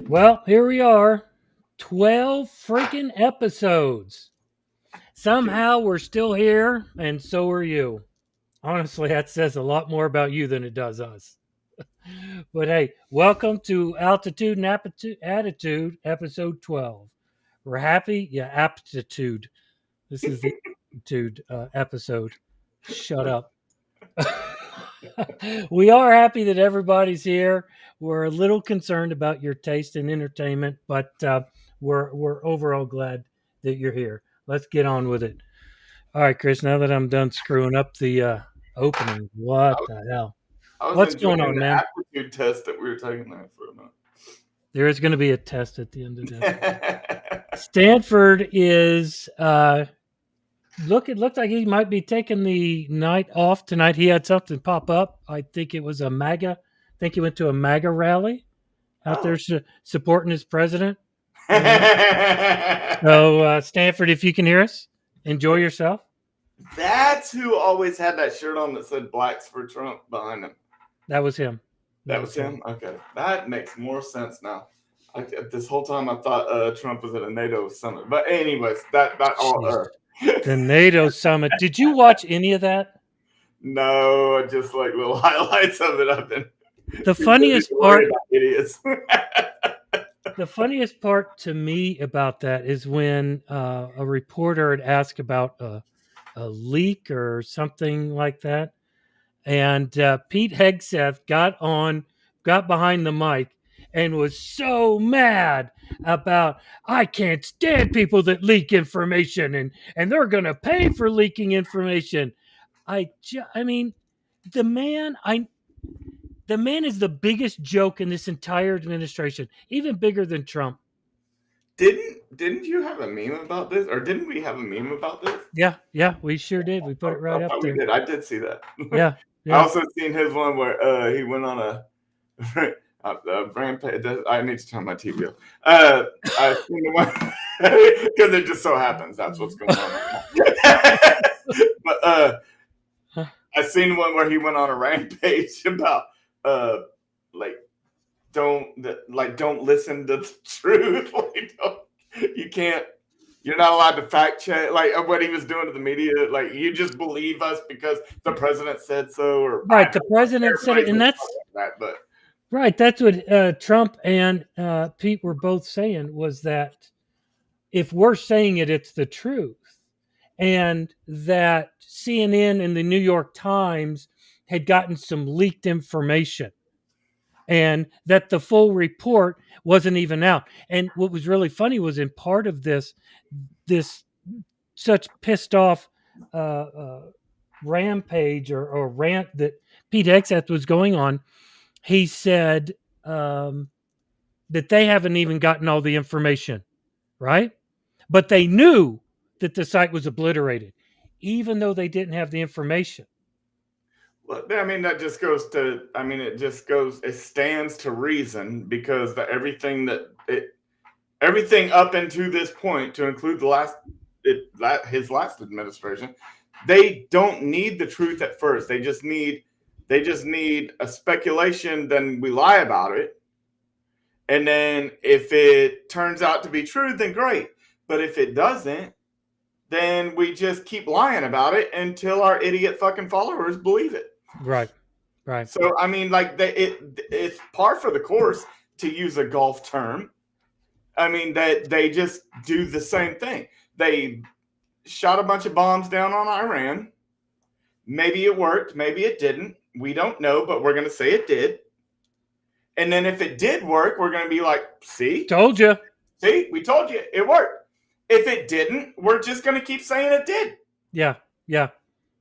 Well, here we are. 12 freaking episodes. Somehow we're still here, and so are you. Honestly, that says a lot more about you than it does us. But hey, welcome to Altitude and Attitude, episode 12. We're happy? Yeah, aptitude. This is the aptitude episode. Shut up. We are happy that everybody's here. We're a little concerned about your taste in entertainment, but we're overall glad that you're here. Let's get on with it. All right, Chris. Now that I'm done screwing up the opening, I what was, the hell? I was What's going enjoying on, the man? aptitude test that we were taking there for a minute. There is going to be a test at the end of this. Stanford is it looked like he might be taking the night off tonight. He had something pop up. I think it was a MAGA. I think he went to a MAGA rally out there supporting his president. So, Stanford, if you can hear us, enjoy yourself. That's who always had that shirt on that said "Blacks for Trump" behind him. That was him. That was him? Okay. That makes more sense now. This whole time I thought Trump was at a NATO summit. But anyways, that all... The NATO summit. Did you watch any of that? No, just like little highlights of it. I've been the funniest part. Idiots. The funniest part to me about that is when a reporter had asked about a leak or something like that, and Pete Hegseth got behind the mic and was so mad about, I can't stand people that leak information and they're going to pay for leaking information. I mean, the man is the biggest joke in this entire administration, even bigger than Trump. Didn't you have a meme about this, or didn't we have a meme about this? Yeah, we sure did. We put it right up there. We did. I did see that. Yeah. I also seen his one where he went on a rampage. I need to turn my TV off. I seen the one because it just so happens that's what's going on. But I seen one where he went on a rampage about don't listen to the truth. You're not allowed to fact check, like what he was doing to the media. Like, you just believe us because the president said so, or right. The president said it, and that's right. That's what Trump and Pete were both saying, was that if we're saying it, it's the truth, and that CNN and the New York Times had gotten some leaked information, and that the full report wasn't even out. And what was really funny was, in part of this such pissed off rampage or rant that Pete Hegseth was going on, he said that they haven't even gotten all the information, right? But they knew that the site was obliterated, even though they didn't have the information. Well, I mean, that just goes to, it stands to reason, because everything up into this point, to include his last administration, they don't need the truth at first. They just need a speculation, then we lie about it. And then if it turns out to be true, then great. But if it doesn't, then we just keep lying about it until our idiot fucking followers believe it. Right. So, I mean, like, it's par for the course, to use a golf term. I mean, that they just do the same thing. They shot a bunch of bombs down on Iran. Maybe it worked, maybe it didn't. We don't know, but we're going to say it did. And then if it did work, we're going to be like, see? Told you. See? We told you. It worked. If it didn't, we're just going to keep saying it did. Yeah.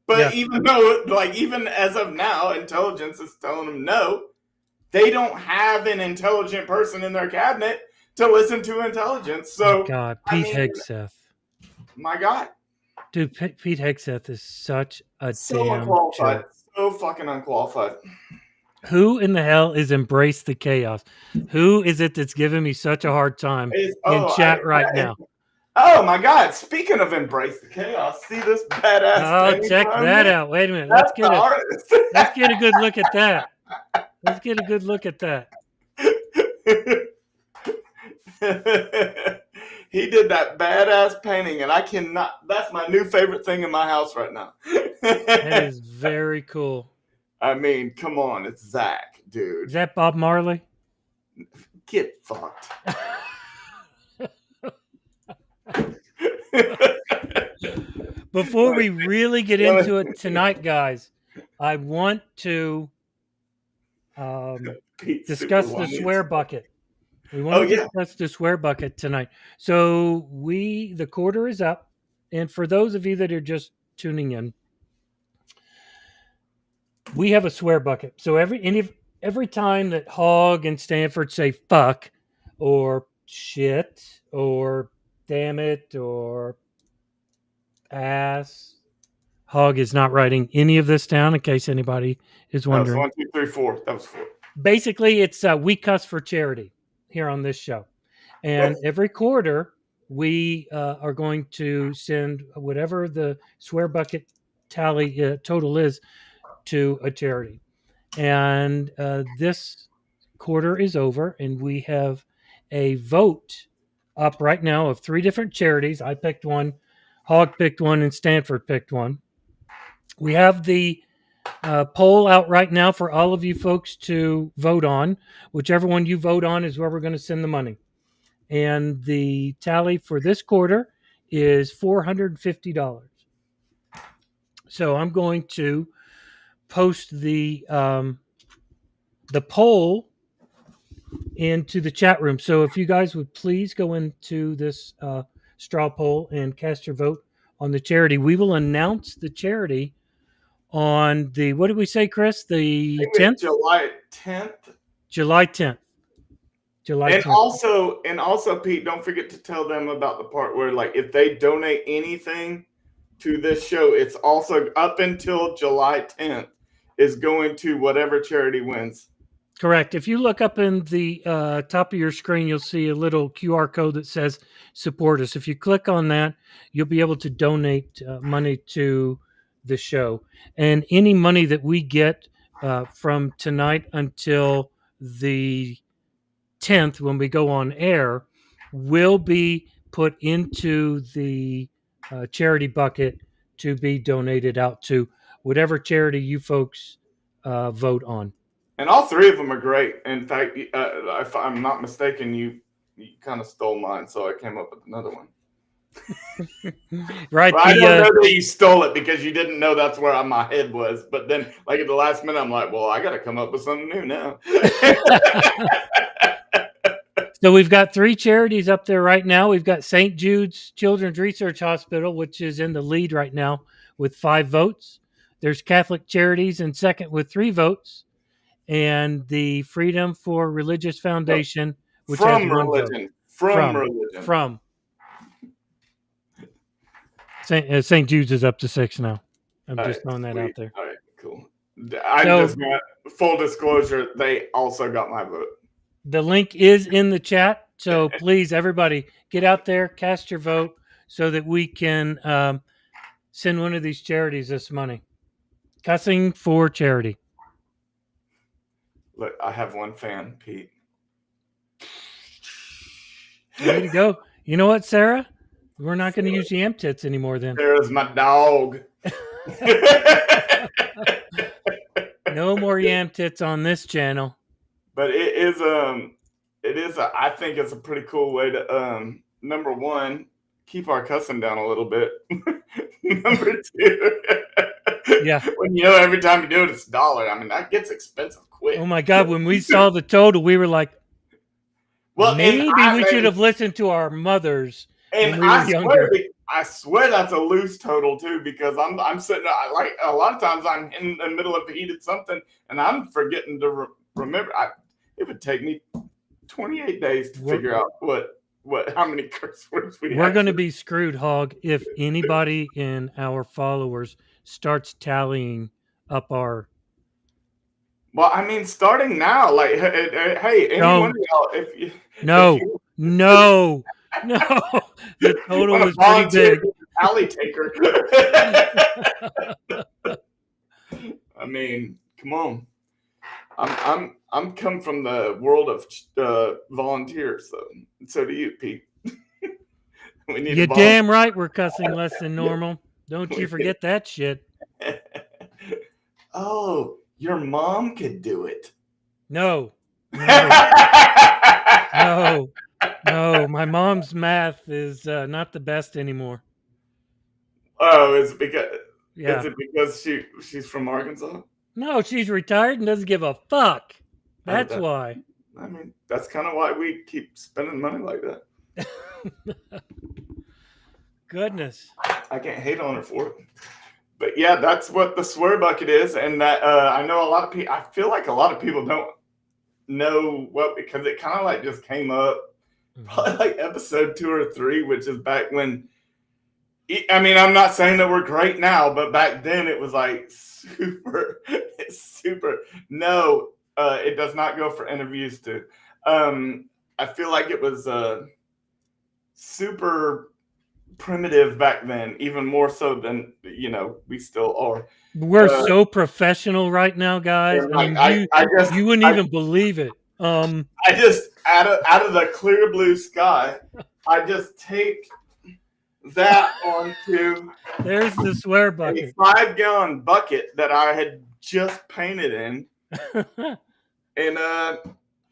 But even though, even as of now, intelligence is telling them no, they don't have an intelligent person in their cabinet to listen to intelligence. So, God, Hegseth. My God. Dude, Pete Hegseth is such a so unqualified. So fucking unqualified. Who in the hell is Embrace the Chaos? Who is it that's giving me such a hard time in chat right now? Oh my God! Speaking of Embrace the Chaos, see this badass? Oh, check that out! Wait a minute. Let's get a good look at that. He did that badass painting, and I cannot. That's my new favorite thing in my house right now. That is very cool. I mean, come on, it's Zach, Is dude. that Bob Marley? Get fucked. Before we really get into it tonight, guys, I want to Pete Super discuss the Lions. swear bucket. We want Oh to yeah, discuss the swear bucket tonight. So the quarter is up, and for those of you that are just tuning in, we have a swear bucket. So every time that Hog and Stanford say fuck or shit or damn it or ass, Hog is not writing any of this down in case anybody is that was wondering. 1, 2, 3, 4. That was 4. Basically, it's we cuss for charity here on this show. And every quarter, we are going to send whatever the swear bucket tally total is to a charity. And this quarter is over, and we have a vote up right now of 3 different charities. I picked one, Hog picked one, and Stanford picked one. We have the poll out right now for all of you folks to vote on. Whichever one you vote on is where we're going to send the money. And the tally for this quarter is $450. So I'm going to post the poll into the chat room. So if you guys would please go into this straw poll and cast your vote on the charity, we will announce the charity on the, what did we say, Chris? The I think 10th? it's July 10th. July 10th. July And 10th. also, Pete, don't forget to tell them about the part where, like, if they donate anything to this show, it's also up until July 10th is going to whatever charity wins. Correct. If you look up in the top of your screen, you'll see a little QR code that says support us. If you click on that, you'll be able to donate money to the show. And any money that we get from tonight until the 10th, when we go on air, will be put into the charity bucket to be donated out to whatever charity you folks vote on. And all 3 of them are great. In fact, if I'm not mistaken, you kind of stole mine, so I came up with another one. Right. Well, I don't know that you stole it because you didn't know that's where my head was. But then, like at the last minute, I'm like, well, I got to come up with something new now. So we've got 3 charities up there right now. We've got St. Jude's Children's Research Hospital, which is in the lead right now with 5 votes. There's Catholic Charities in second with 3 votes. And the Freedom for Religious Foundation, which has 1 religion. vote. From religion. From. St. Jude's is up to 6 now. I'm just throwing that out there. All right, cool. I just got full disclosure. They also got my vote. The link is in the chat. So please, everybody, get out there, cast your vote so that we can send one of these charities this money. Cussing for charity. Look, I have one fan, Pete. Way to go. You know what, Sarah? We're not going to use yam tits anymore then. There's my dog. No more yam tits on this channel. But I think it's a pretty cool way to number one, keep our cussing down a little bit. Number 2, yeah, when every time you do it, it's $1. I mean, that gets expensive quick. Oh my God, when we saw the total, we were like, well, maybe we should have listened to our mothers. And I swear that's a loose total too, because I'm sitting like a lot of times I'm in the middle of heated something and I'm forgetting to remember. It would take me 28 days to figure out how many curse words we have. We're going to be screwed, Hog, if anybody in our followers starts tallying up our. Well, I mean, starting now, like, hey, anyone of y'all, no, the total is pretty big. Tally taker. I mean, come on. I'm come from the world of volunteers, so do you, Pete. We need to You volunteer. damn right we're cussing less than normal. Don't you We need forget that shit. Oh, your mom could do it. No, no, no, no. My mom's math is not the best anymore. Oh, is Yeah. it because she's from Arkansas? No, she's retired and doesn't give a fuck. Oh, That's why. I mean, that's kind of why we keep spending money like that. Goodness. I can't hate on her for it. But yeah, that's what the swear bucket is, and that I know a lot of people. I feel like a lot of people don't know what, because it kind of like just came up probably like episode 2 or 3, which is back when. I mean, I'm not saying that we're great now, but back then it was like super, super. No, it does not go for interviews too. I feel like it was super primitive back then, even more so than we still are. We're so professional right now, guys. And I like mean, I you wouldn't even believe it. I just out of the clear blue sky, I just taped that onto There's the swear a bucket. 5-gallon bucket that I had just painted in, and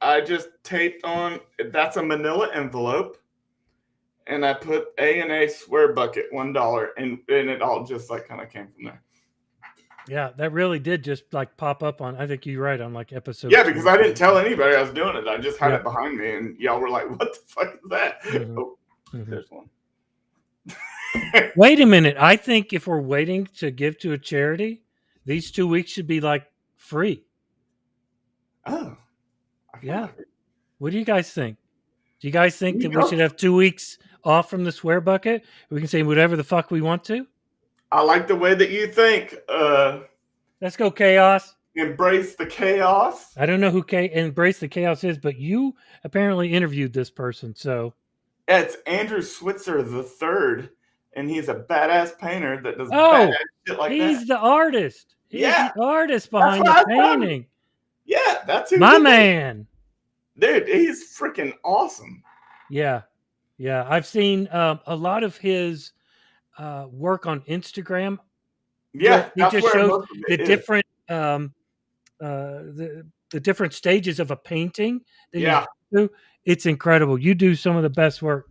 I just taped on. That's a Manila envelope, and I put A&A swear bucket $1, and it all just like kind of came from there. Yeah, that really did just like pop up on. I think you're right on like episode. Yeah, 2. because I didn't tell anybody I was doing it. I just had Yeah. it behind me, and y'all were like, "What the fuck is that?" Mhm. Oh, Mhm. there's one. Wait a minute. I think if we're waiting to give to a charity, these 2 weeks should be like free. Oh, Yeah. What do you guys think? Do you guys think You that we go. should have 2 weeks off from the swear bucket? We can say whatever the fuck we want to. I like the way that you think. Let's go, Chaos. Embrace the chaos. I don't know who Embrace the Chaos is, but you apparently interviewed this person. So It's Andrew Switzer the third, and he's a badass painter that does badass oh, shit like he's that. the artist. He's Yeah, the artist that's behind what the I thought. painting. Yeah, that's who My did it. man. Dude, he's freaking awesome. Yeah. Yeah. I've seen a lot of his work on Instagram. Yeah, He that's just where shows most of the it is. different the different stages of a painting that he's Yeah, do. It's incredible. You do some of the best work.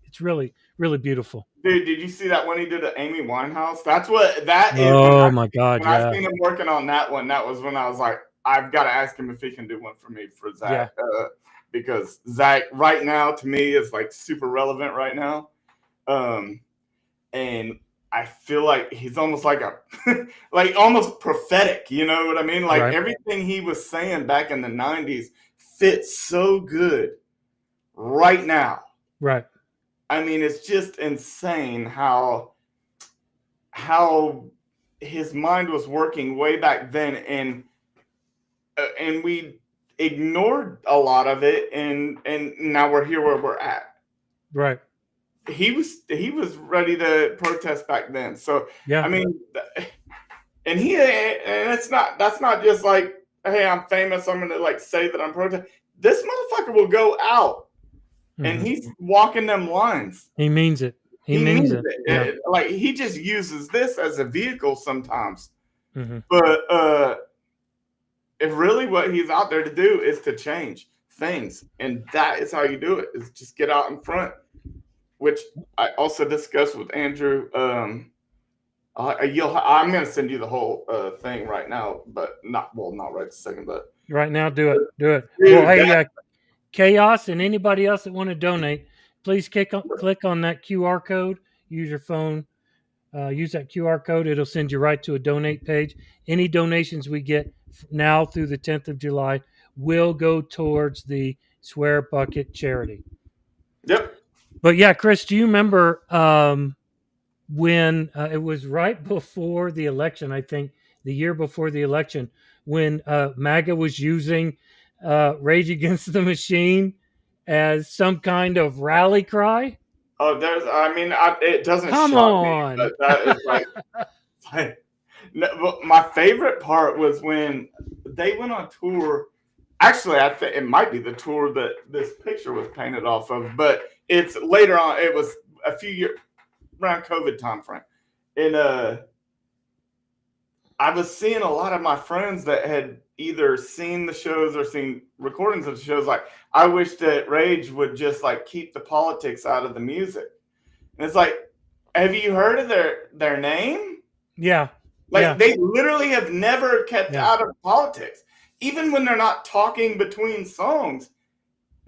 It's really, really beautiful. dude, did you see that one he did at Amy Winehouse? That's what that is. Oh my God, When I yeah. seen him working on that one, that was when I was like, I've got to ask him if he can do one for me for Zach. Yeah. Because Zach right now to me is like super relevant right now. And I feel like he's almost like a like almost prophetic, you know what I mean? Like Right. everything he was saying back in the 90s fits so good right now. Right. I mean, it's just insane how his mind was working way back then, and we ignored a lot of it, and now we're here where we're at. Right. He was ready to protest back then. So Yeah. I mean, and that's not just like, hey, I'm famous, I'm gonna like say that I'm protesting. This motherfucker will go out and he's walking them lines. He means it. He means it. Yeah. Like he just uses this as a vehicle sometimes. Mhm. But if really what he's out there to do is to change things, and that is how you do it, is just get out in front, which I also discussed with Andrew. I'm going to send you the whole thing right now, but not right this second. But Right now, do it. Do it. dude, Well, hey, Chaos and anybody else that want to donate, please click on that QR code. Use your phone. Use that QR code. It'll send you right to a donate page. Any donations we get now through the 10th of July will go towards the Swear Bucket charity. Yep. But yeah, Chris, do you remember when it was right before the election, I think the year before the election, when MAGA was using Rage Against the Machine as some kind of rally cry? Oh, it doesn't Come shock on. me, but that is like No, but my favorite part was when they went on tour. Actually, I think it might be the tour that this picture was painted off of, but it's later on. It was a few years around COVID time frame, and I was seeing a lot of my friends that had either seen the shows or seen recordings of the shows. Like, I wish that Rage would just like keep the politics out of the music. And it's like, have you heard of their name? Yeah. Like, Yeah. they literally have never kept Yeah. out of politics. Even when they're not talking between songs,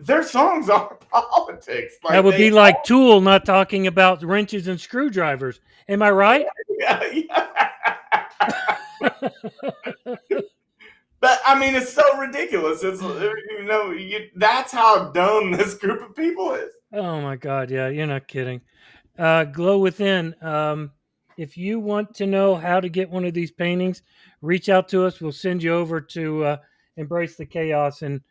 their songs are politics. Like, That would be like Tool not talking about wrenches and screwdrivers. Am I right? yeah, yeah. But I mean, it's so ridiculous. It's that's how dumb this group of people is. Oh my God! Yeah, you're not kidding. Glow Within. If you want to know how to get one of these paintings, reach out to us. We'll send you over to Embrace the Chaos and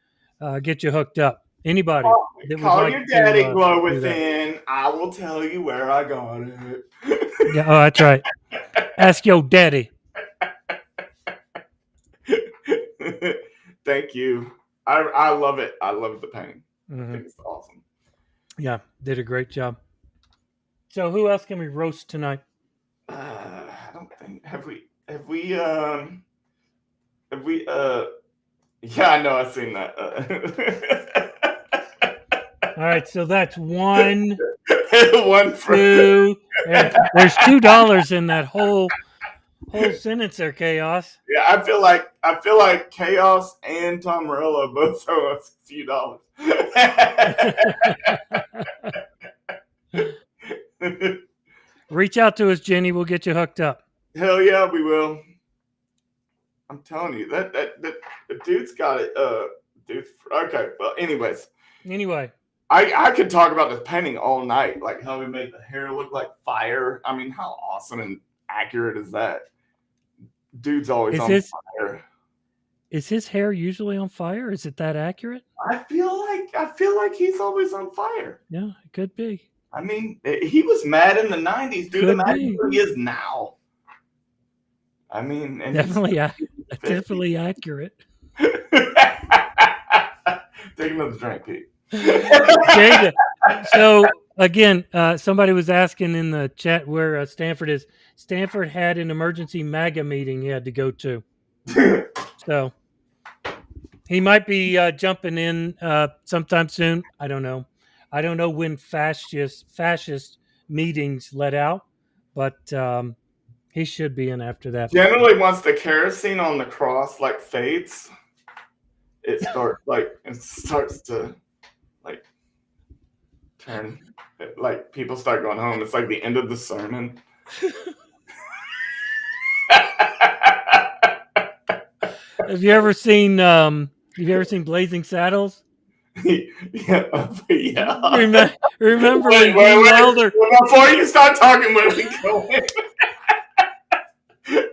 get you hooked up. Anybody that would Call like your daddy, to Glow do that. Within. I will tell you where I got it. Yeah, oh, that's right. Ask your daddy. Thank you. I love it. I love the painting. I think it's awesome. Yeah, did a great job. So who else can we roast tonight? I don't think have we yeah, I know, I've seen that. All right, so that's one, One for two. There's $2 in that whole sentence there, Chaos. yeah, I feel like Chaos and Tom Morello both owe us a few dollars. Reach out to us, Jenny. We'll get you hooked up. Hell yeah, we will. I'm telling you that the dude's got it. Dude. Okay. Well, anyways, Anyway, I could talk about this painting all night, like how we made the hair look like fire. I mean, how awesome and accurate is that? Dude's always on fire. Is his hair usually on fire? Is it that accurate? I feel like he's always on fire. Yeah, it could be. I mean, he was mad in the '90s. Dude, imagine who he is now. I mean, and definitely accurate. Take another drink, Pete. So again, somebody was asking in the chat where Stanford is. Stanford had an emergency MAGA meeting he had to go to. So he might be jumping in sometime soon. I don't know. I don't know when fascist meetings let out, but he should be in after that. Generally, once the kerosene on the cross like fades, it starts to like turn. Like, people start going home. It's like the end of the sermon. Have you ever seen Blazing Saddles? Yeah. Remember when Gene Wilder? Before you start talking, where we going?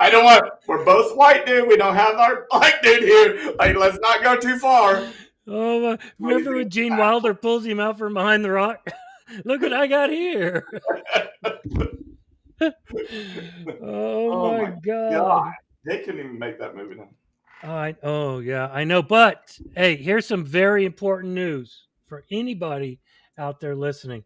I don't want. We're both white, dude. We don't have our black dude here. Like, let's not go too far. Oh, remember when Gene Wilder pulls him out from behind the rock? Look what I got here. Oh my God. They couldn't even make that movie now. Oh yeah, I know. But hey, here's some very important news for anybody out there listening.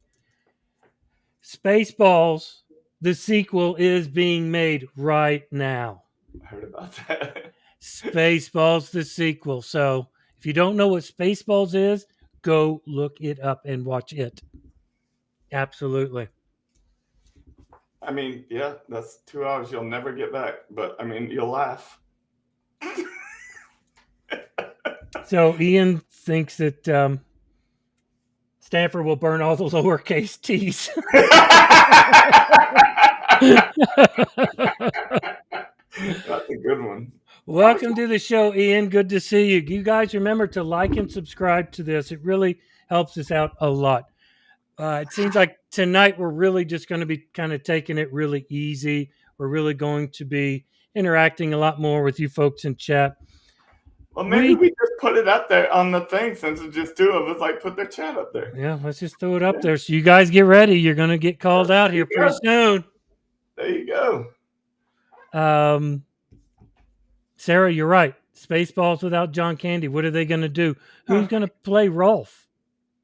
Spaceballs, the sequel, is being made right now. I heard about that. Spaceballs, the sequel. So if you don't know what Spaceballs is, go look it up and watch it. Absolutely. I mean, yeah, that's 2 hours you'll never get back. But I mean, you'll laugh. So Ian thinks that Stanford will burn all the lowercase t's. That's a good one. Welcome to the show, Ian. Good to see you. You guys remember to like and subscribe to this. It really helps us out a lot. It seems like tonight we're really just going to be kind of taking it really easy. We're really going to be interacting a lot more with you folks in chat. Well, maybe we just put it up there on the thing, since it's just two of us. Like, put their chat up there. Yeah, let's just throw it up there. So you guys get ready. You're going to get called out here pretty soon. There you go. Sarah, you're right. Spaceballs without John Candy. What are they going to do? Who's going to play Rolf?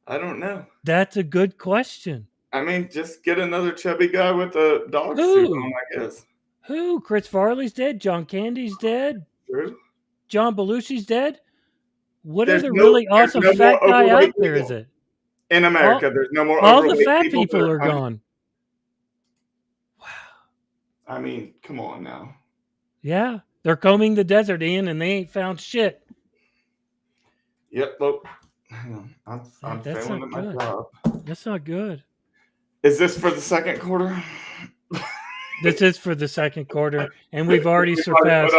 I don't know. That's a good question. I mean, just get another chubby guy with a dog suit Who? on, I guess. Who? Chris Farley's dead. John Candy's dead. True. John Belushi's dead. What There's other really awesome no fat more guy overweight out there is people it? in America. There's no more All the overweight fat people that people are funny. gone. Wow. I mean, come on now. Yeah. They're combing the desert, Ian, and they ain't found shit. Yep, look. I'm That's failing not at my good. job. That's not good. Is this for the second quarter? This is for the second quarter, and we've already surpassed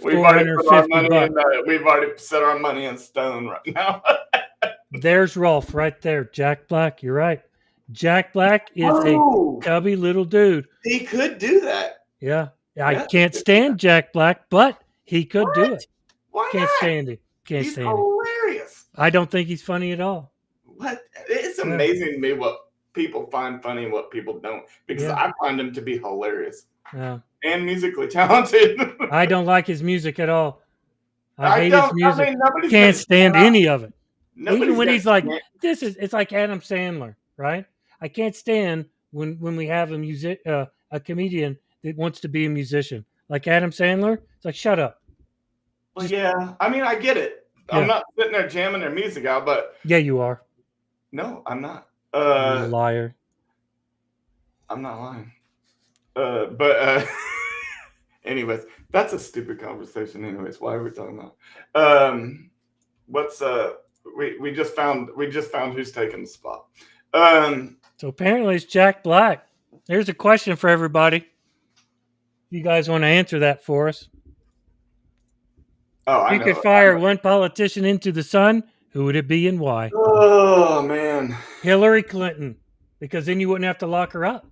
we've already put our money $450. in. We've already set our money in stone right now. There's Rolf right there. Jack Black, you're right. Jack Black is a chubby little dude. He could do that. Yeah. I can't stand Jack Black, but he could do it. Why Can't not? stand it. Can't He's stand it. hilarious. I don't think he's funny at all. What? It's amazing to me what people find funny and what people don't, because I find him to be hilarious. Yeah. And musically talented. I don't like his music at all. I hate his music. I mean, can't stand any of it. Even when he's like, it's like Adam Sandler, right? I can't stand when we have a comedian that wants to be a musician. Like Adam Sandler, it's like, shut up. Well, yeah. I mean, I get it. Yeah. I'm not sitting there jamming their music out, but... Yeah, you are. No, I'm not. You liar. I'm not lying. Anyways, that's a stupid conversation. Anyways, why are we talking about? We just found who's taking the spot. So apparently it's Jack Black. There's a question for everybody. You guys want to answer that for us? Oh, you could fire one politician into the sun, who would it be and why? Oh man, Hillary Clinton, because then you wouldn't have to lock her up.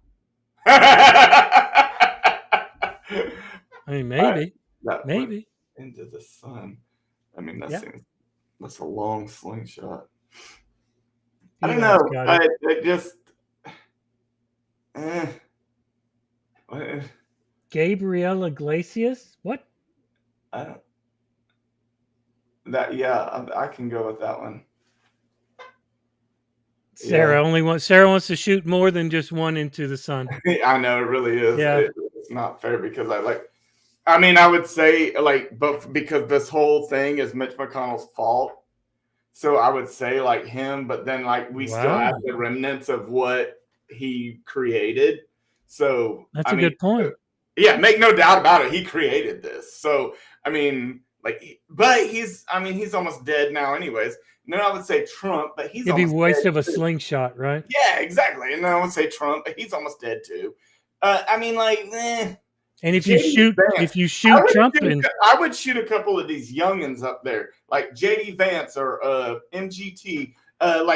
I mean, maybe. Maybe. Into the sun. I mean, that's a long slingshot. I don't know. I just. Gabriel Iglesias? What? I don't. I can go with that one. Sarah wants to shoot more than just one into the sun. I know, it really is. Yeah. It's not fair because I would say but because this whole thing is Mitch McConnell's fault. So I would say him, but then we still have the remnants of what he created. So that's a good point. Yeah, make no doubt about it. He created this. So I mean, but he's almost dead now, anyways. And then I would say Trump, but he's almost waste dead of a slingshot, right? Yeah, exactly. And then I would say Trump, but he's almost dead too. And if you shoot Trump, I would shoot a couple of these youngins up there, like JD Vance or MGT,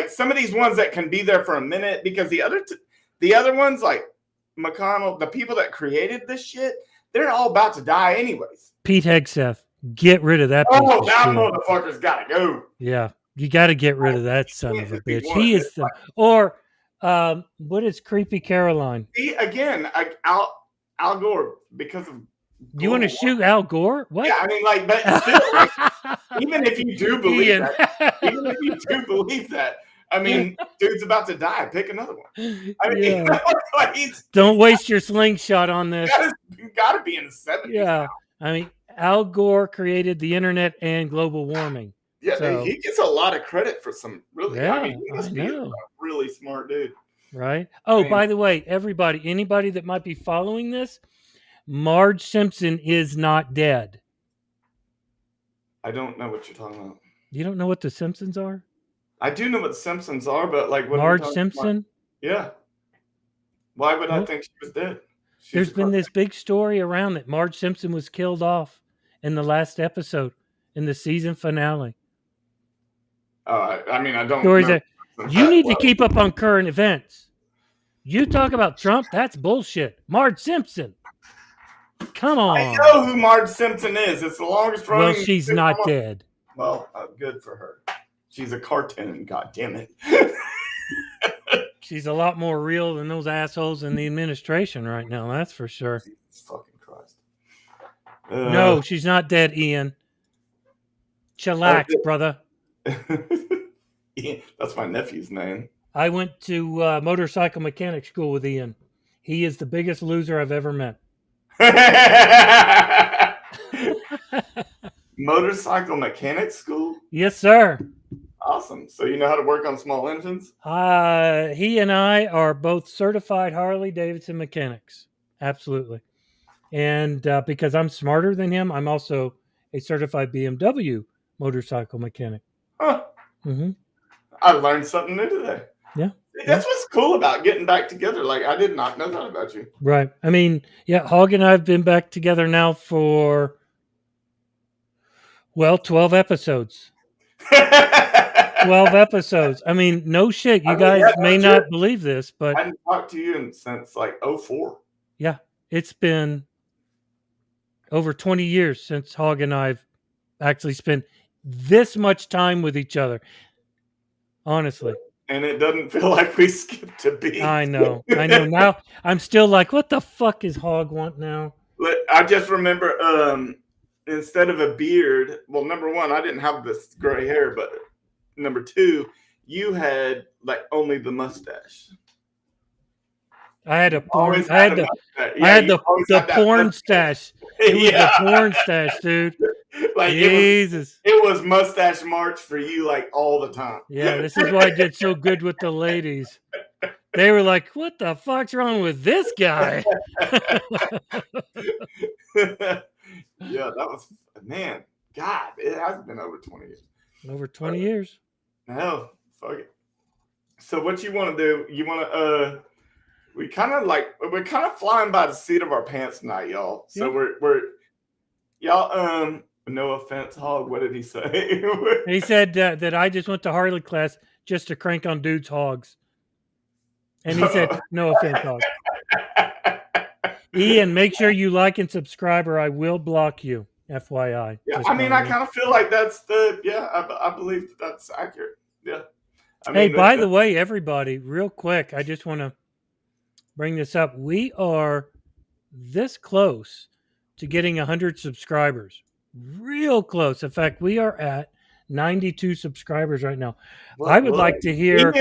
some of these ones that can be there for a minute, because the other ones like McConnell, the people that created this shit, they're all about to die anyways. Pete Hegseth, get rid of that. Oh, that motherfucker's got to go. Yeah, you got to get rid of that son of a bitch. He is what is Creepy Caroline? See, again, Al Gore, because of you want to shoot Al Gore? What? Yeah, I mean, but still, even if you do believe that, I mean, dude's about to die. Pick another one. I mean, don't waste your slingshot on this. You got to be in the 70s. Yeah, now. I mean, Al Gore created the internet and global warming. Yeah, so, he gets a lot of credit for some really. Yeah, I mean, he must be a really smart dude. Right. Oh, by the way, anybody that might be following this, Marge Simpson is not dead. I don't know what you're talking about. You don't know what the Simpsons are? I do know what the Simpsons are, but what Marge Simpson? Yeah. Why would I think she was dead? There's been this big story around that Marge Simpson was killed off in the last episode in the season finale. I mean, I don't know. You need to keep up on current events. You talk about Trump, that's bullshit. Marge Simpson. Come on. I know who Marge Simpson is. It's the longest running. Well, she's not dead. Well, good for her. She's a cartoon, god damn it. She's a lot more real than those assholes in the administration right now, that's for sure. Jesus fucking Christ. Uh, No, she's not dead, Ian. uh, Chillax, brother. Ian, that's my nephew's name. I went to motorcycle mechanic school with Ian. He is the biggest loser I've ever met. Motorcycle mechanic school? Yes, sir. Awesome. So you know how to work on small engines? He and I are both certified Harley Davidson mechanics. Absolutely. And because I'm smarter than him, I'm also a certified BMW motorcycle mechanic. Huh. Mm-hmm. I learned something new today. Yeah. That's what's cool about getting back together. Like, I did not know that about you. Right. I mean, yeah, Hog and I have been back together now for, well, 12 episodes. 12 episodes. I mean, no shit. You guys yeah, may not believe this, but I hadn't talked to you since like 04. yeah, it's been over 20 years since Hog and I've actually spent this much time with each other. Honestly. And it doesn't feel like we skipped a beat. I know. Now I'm still like, what the fuck is Hog want now? I just remember instead of a beard, well, number one, I didn't have this gray hair, but number two, you had like only the mustache. I had a porn. I had the porn stash. It was the porn stash, dude. Like Jesus, it was mustache march for you like all the time. Yeah, this is why I did so good with the ladies. They were like, "What the fuck's wrong with this guy?" Yeah, that was, man. God, it has been over 20 years. Over 20 years. No, fuck it. So what you want to do? You want to we're kind of flying by the seat of our pants tonight, y'all. So we're y'all no offense, Hog. What did he say? He said that I just went to Harley class just to crank on dudes' hogs. And he said, no offense, Hog. Ian, make sure you like and subscribe or I will block you. FYI. Yeah, I mean, I kind of feel like that's I believe that's accurate. Yeah. Hey, by the way, everybody, real quick, I just want to bring this up. We are this close to getting 100 subscribers. Real close. In fact, we are at 92 subscribers right now. I would like to hear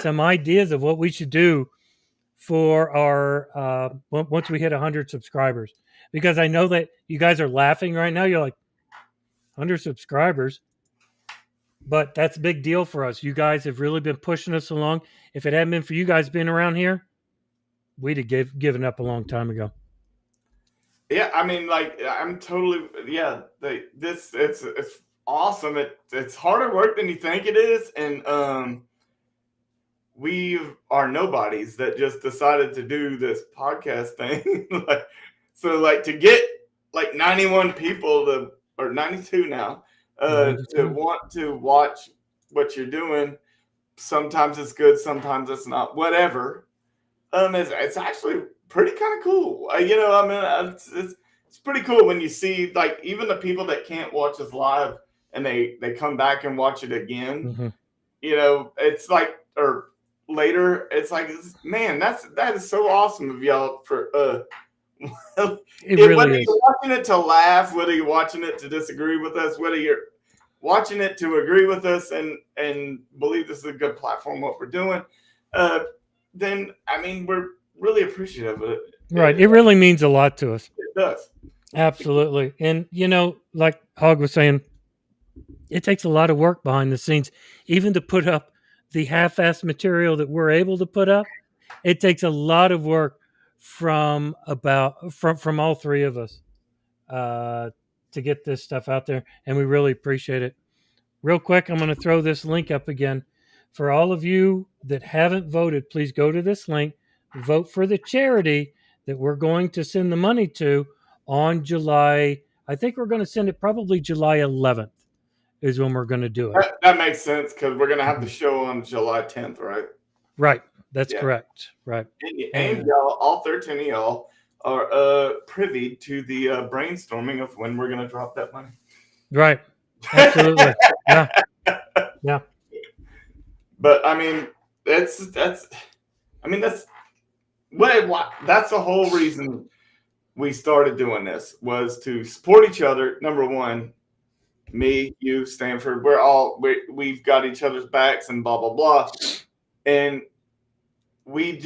some ideas of what we should do for our once we hit 100 subscribers, because I know that you guys are laughing right now. You're like, 100 subscribers, but that's a big deal for us. You guys have really been pushing us along. If it hadn't been for you guys being around here, we'd have given up a long time ago. Yeah, I mean, like, I'm totally, yeah. It's awesome. It's harder work than you think it is, and we are nobodies that just decided to do this podcast thing. like to get like 91 people or 92 now to want to watch what you're doing. Sometimes it's good, sometimes it's not. Whatever. It's actually pretty kind of cool. You know, I mean, it's pretty cool when you see like even the people that can't watch us live and they come back and watch it again. Mm-hmm. You know, it's like or later, it's like, man, that is so awesome of y'all for it really whether is. you're watching it to laugh, whether you're watching it to disagree with us, whether you're watching it to agree with us and believe this is a good platform, what we're doing, then I mean we're really appreciative of it. Right. It really means a lot to us. It does. Absolutely. And you know, like Hog was saying, it takes a lot of work behind the scenes, even to put up the half-assed material that we're able to put up. It takes a lot of work from all three of us to get this stuff out there, and we really appreciate it. Real quick, I'm going to throw this link up again. For all of you that haven't voted, please go to this link, vote for the charity that we're going to send the money to on July. I think we're going to send it probably July 11th is when we're going to do it. That makes sense because we're going to have the show on July 10th, right? Right. That's correct. Right. And y'all, all 13 of y'all are privy to the brainstorming of when we're going to drop that money. Right. Absolutely. Yeah. Yeah. But I mean, that's the whole reason we started doing this was to support each other. Number one, me, you, Stanford, we've got each other's backs and blah blah blah. And we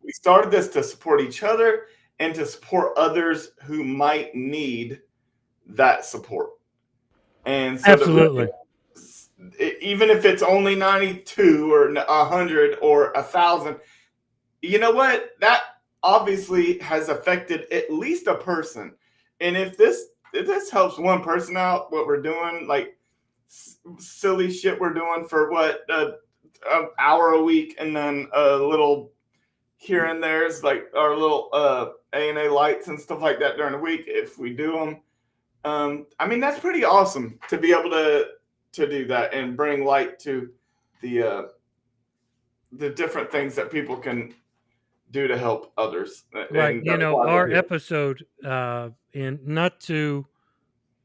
started this to support each other and to support others who might need that support. And so that Absolutely. even if it's only 92 or 100 or 1,000, you know what? That obviously has affected at least a person. And if this helps one person out, what we're doing, like silly shit we're doing for what an hour a week, and then a little here and there's like our little A&A lights and stuff like that during the week, if we do them. I mean, that's pretty awesome to be able to do that and bring light to the different things that people can do to help others. Right. And that's why we're Our here. episode, and not to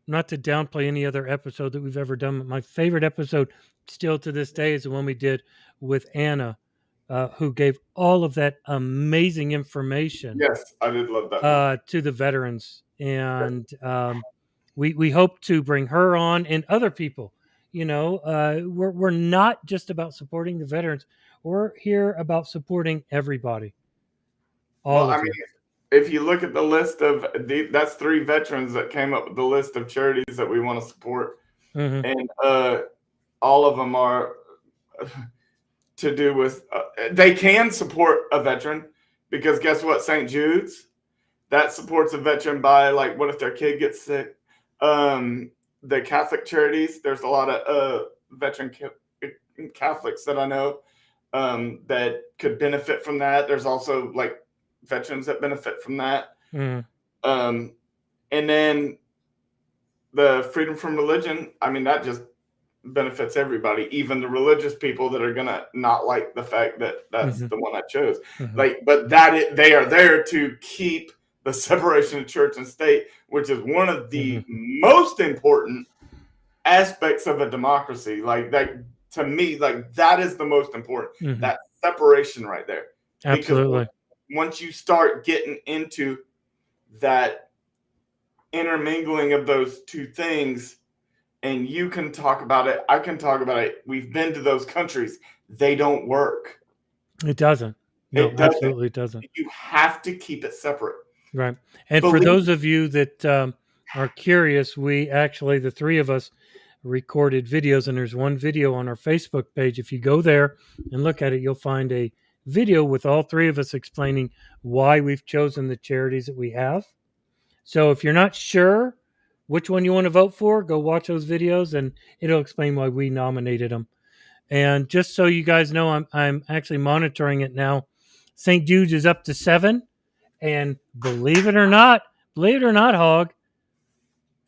downplay any other episode that we've ever done, but my favorite episode still to this day is the one we did with Anna, who gave all of that amazing information Yes, I did love that one. to the veterans. And we hope to bring her on and other people. We're not just about supporting the veterans. We're here about supporting everybody, Well, all I of mean, you. if you look at the list of that's three veterans that came up with the list of charities that we want to support, Hmm. and all of them are to do with they can support a veteran, because guess what? St. Jude's, that supports a veteran by, like, what if their kid gets sick? The Catholic charities, there's a lot of veteran Catholics that I know that could benefit from that. There's also like veterans that benefit from that. Hmm. Um, and then the freedom from religion, I mean, that just benefits everybody, even the religious people that are gonna not like the fact that that's Hmm. the one I chose. Hmm. Like, but they are there to keep the separation of church and state, which is one of the Hmm. most important aspects of a democracy. Like that, to me, like that is the most important. Hmm. That separation right there, because Absolutely. once you start getting into that intermingling of those two things, and you can talk about it, I can talk about it. We've been to those countries. They don't work. It doesn't. No, It doesn't. absolutely it doesn't. You have to keep it separate. Right. And for Believe those of you that are curious, we actually, the three of us, recorded videos, and there's one video on our Facebook page. If you go there and look at it, you'll find a video with all three of us explaining why we've chosen the charities that we have. So if you're not sure which one you want to vote for, go watch those videos and it'll explain why we nominated them. And just so you guys know, I'm actually monitoring it now. St. Jude's is up to 7. And believe it or not, Hog,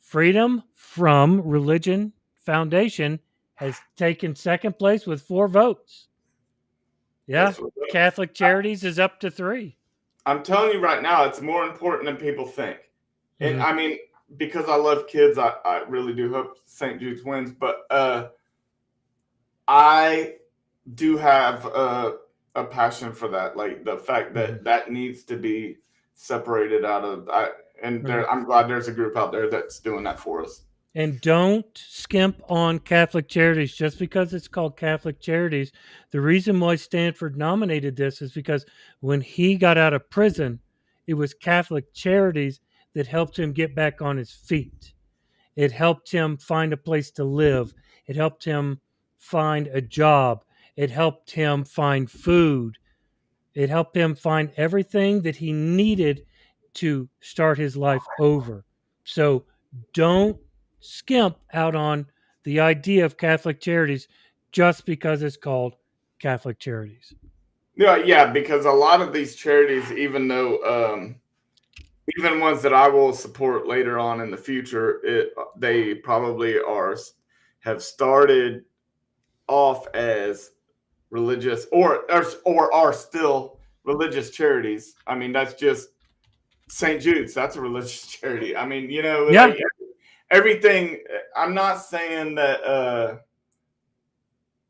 Freedom from Religion Foundation has taken second place with 4 votes. Yeah. that's what Catholic Charities is up to 3. I'm telling you right now. It's more important than people think. And Mm-hmm. I mean, because I love kids, I really do hope St. Jude's wins. But I do have a passion for that, like the fact that that needs to be separated out of. I'm glad there's a group out there that's doing that for us. And don't skimp on Catholic Charities just because it's called Catholic Charities. The reason why Stanford nominated this is because when he got out of prison, it was Catholic Charities that helped him get back on his feet. It helped him find a place to live. It helped him find a job. It helped him find food. It helped him find everything that he needed to start his life over. So don't skimp out on the idea of Catholic Charities just because it's called Catholic Charities. Yeah, because a lot of these charities, even though even ones that I will support later on in the future, they probably have started off as religious, or are still religious charities. I mean, that's just St. Jude's. That's a religious charity. I mean, Yeah. like everything. I'm not saying that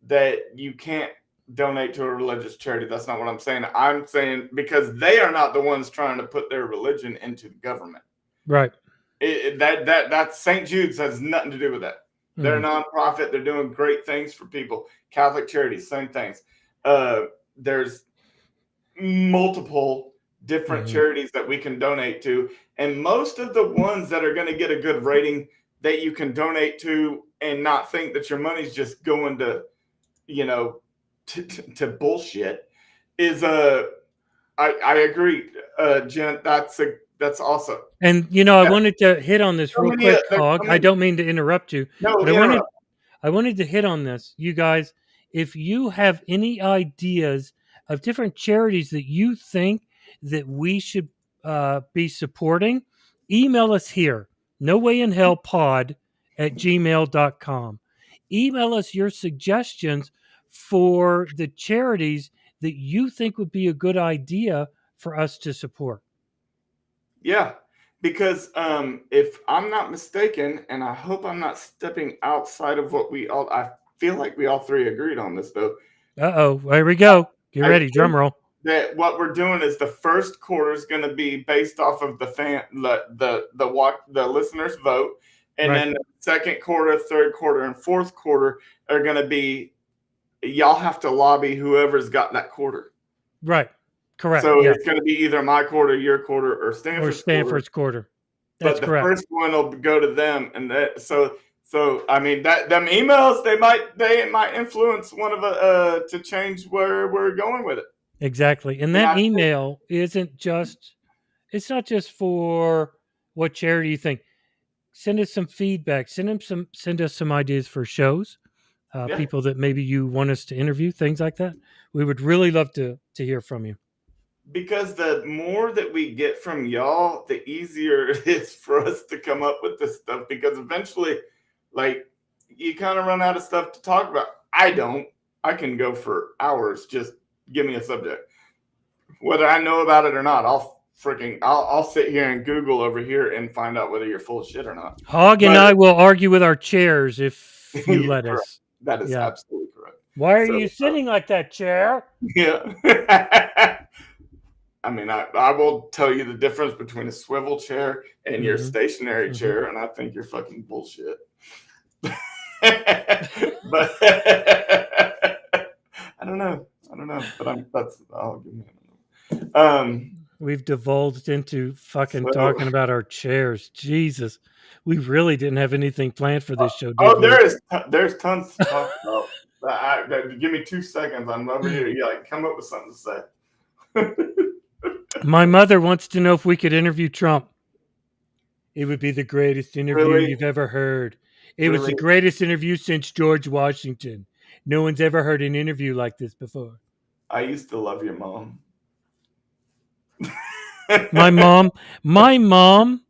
that you can't donate to a religious charity. That's not what I'm saying. I'm saying because they are not the ones trying to put their religion into the government. Right. That St. Jude's has nothing to do with that. They're a nonprofit. They're doing great things for people. Catholic Charities, same things. There's multiple different charities that we can donate to, and most of the ones that are going to get a good rating that you can donate to and not think that your money's just going to, to bullshit is I agree, Jen. That's awesome. And I wanted to hit on this real quick, Hog. So I don't mean to interrupt you, no, but I wanted to hit on this. You guys, if you have any ideas of different charities that you think that we should be supporting, email us here, nowayinhellpod@gmail.com. Email us your suggestions for the charities that you think would be a good idea for us to support. Yeah, because if I'm not mistaken, and I hope I'm not stepping outside of what I feel like we all three agreed on this though. Uh-oh, here we go. Get ready, drum roll. That what we're doing is the first quarter is going to be based off of the listeners' vote, and then the second quarter, third quarter, and fourth quarter are going to be y'all have to lobby whoever's got that quarter. Right. Correct. So it's going to be either my quarter, your quarter, or Stanford's quarter. That's correct. The first one will go to them, and so I mean that them emails they might influence one of to change where we're going with it. Exactly, and that email isn't just. It's not just for what charity you think. Send us some feedback. Send us some ideas for shows. People that maybe you want us to interview, things like that. We would really love to hear from you. Because the more that we get from y'all, the easier it is for us to come up with this stuff. Because eventually, like, you kind of run out of stuff to talk about. I don't. I can go for hours. Just give me a subject. Whether I know about it or not, I'll sit here and Google over here and find out whether you're full of shit or not. Hog and I will argue with our chairs if you let us. That is absolutely correct. Why are you sitting like that, chair? Yeah. I mean, I will tell you the difference between a swivel chair and your stationary chair, and I think you're fucking bullshit. But I don't know. But I'll give me. We've divulged into fucking talking about our chairs. Jesus, we really didn't have anything planned for this show. Did we? There's tons to talk about. Give me 2 seconds. I'm over here. Yeah, come up with something to say. My mother wants to know if we could interview Trump. It would be the greatest interview you've ever heard. It was the greatest interview since George Washington. No one's ever heard an interview like this before. I used to love your mom. My mom,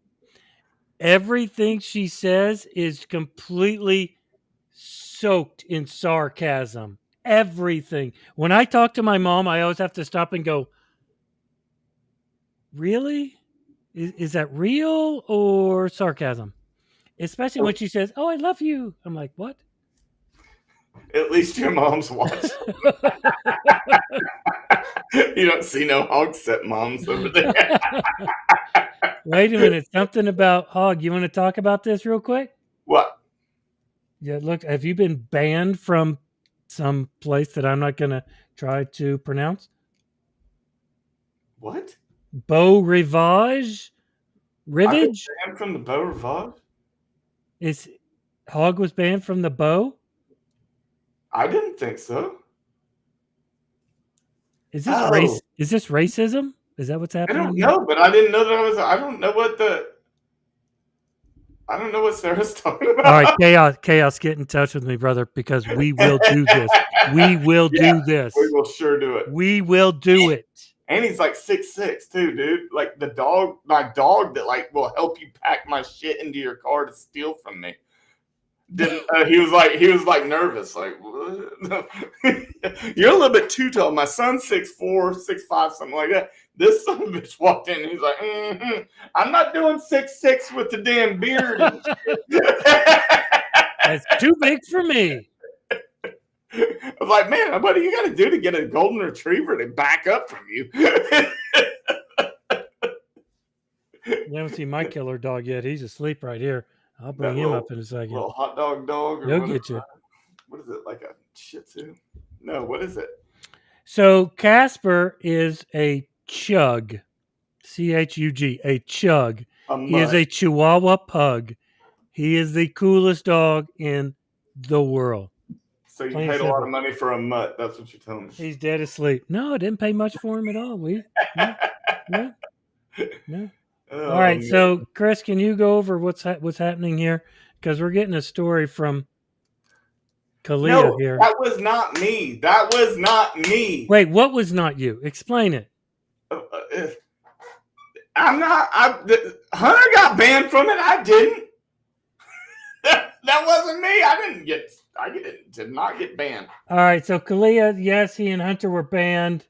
everything she says is completely soaked in sarcasm. Everything. When I talk to my mom, I always have to stop and go, really? Is that real or sarcasm? Especially when she says, "Oh, I love you." I'm like, what? At least your mom's watching. You don't see no hog set moms over there. Wait a minute. Something about Hog. You want to talk about this real quick? What? Yeah, look, have you been banned from some place that I'm not going to try to pronounce? What? Beau Rivage? Rivage? Banned from the Beau Rivage? Hog was banned from the Beau? I didn't think so. Is this race? Is this racism? Is that what's happening? I don't know, but I didn't know that I don't know what Sarah's talking about. All right, Chaos, get in touch with me, brother, because we will do this. We will do this. We will sure do it. We will do it. And he's like 6'6" too, dude. Like my dog that like will help you pack my shit into your car to steal from me. He was like nervous, like what? You're a little bit too tall. My son's 6'4", 6'5", something like that. This son of a bitch walked in and he's like, I'm not doing 6'6" with the damn beard. That's too big for me. I was like, man, what do you got to do to get a golden retriever to back up from you? You haven't seen my killer dog yet. He's asleep right here. I'll bring That him up in a second. little hot dog or He'll whatever. get you. What is it, like a Shih Tzu? No, what is it? So Casper is a chug. Chug, a chug. A He is mutt. a Chihuahua pug. He is the coolest dog in the world. So you Plain paid a lot simple. of money for a mutt. That's what you're telling me. He's dead asleep. No, I didn't pay much for him at all. No. Oh, All right, man. so Chris, can you go over what's happening here? Because we're getting a story from Kalia No, here. that was not me. That was not me. Wait, what was not you? Explain it. I'm not. Hunter got banned from it. I didn't. That wasn't me. I did not get banned. All right, so Kalia, yes, he and Hunter were banned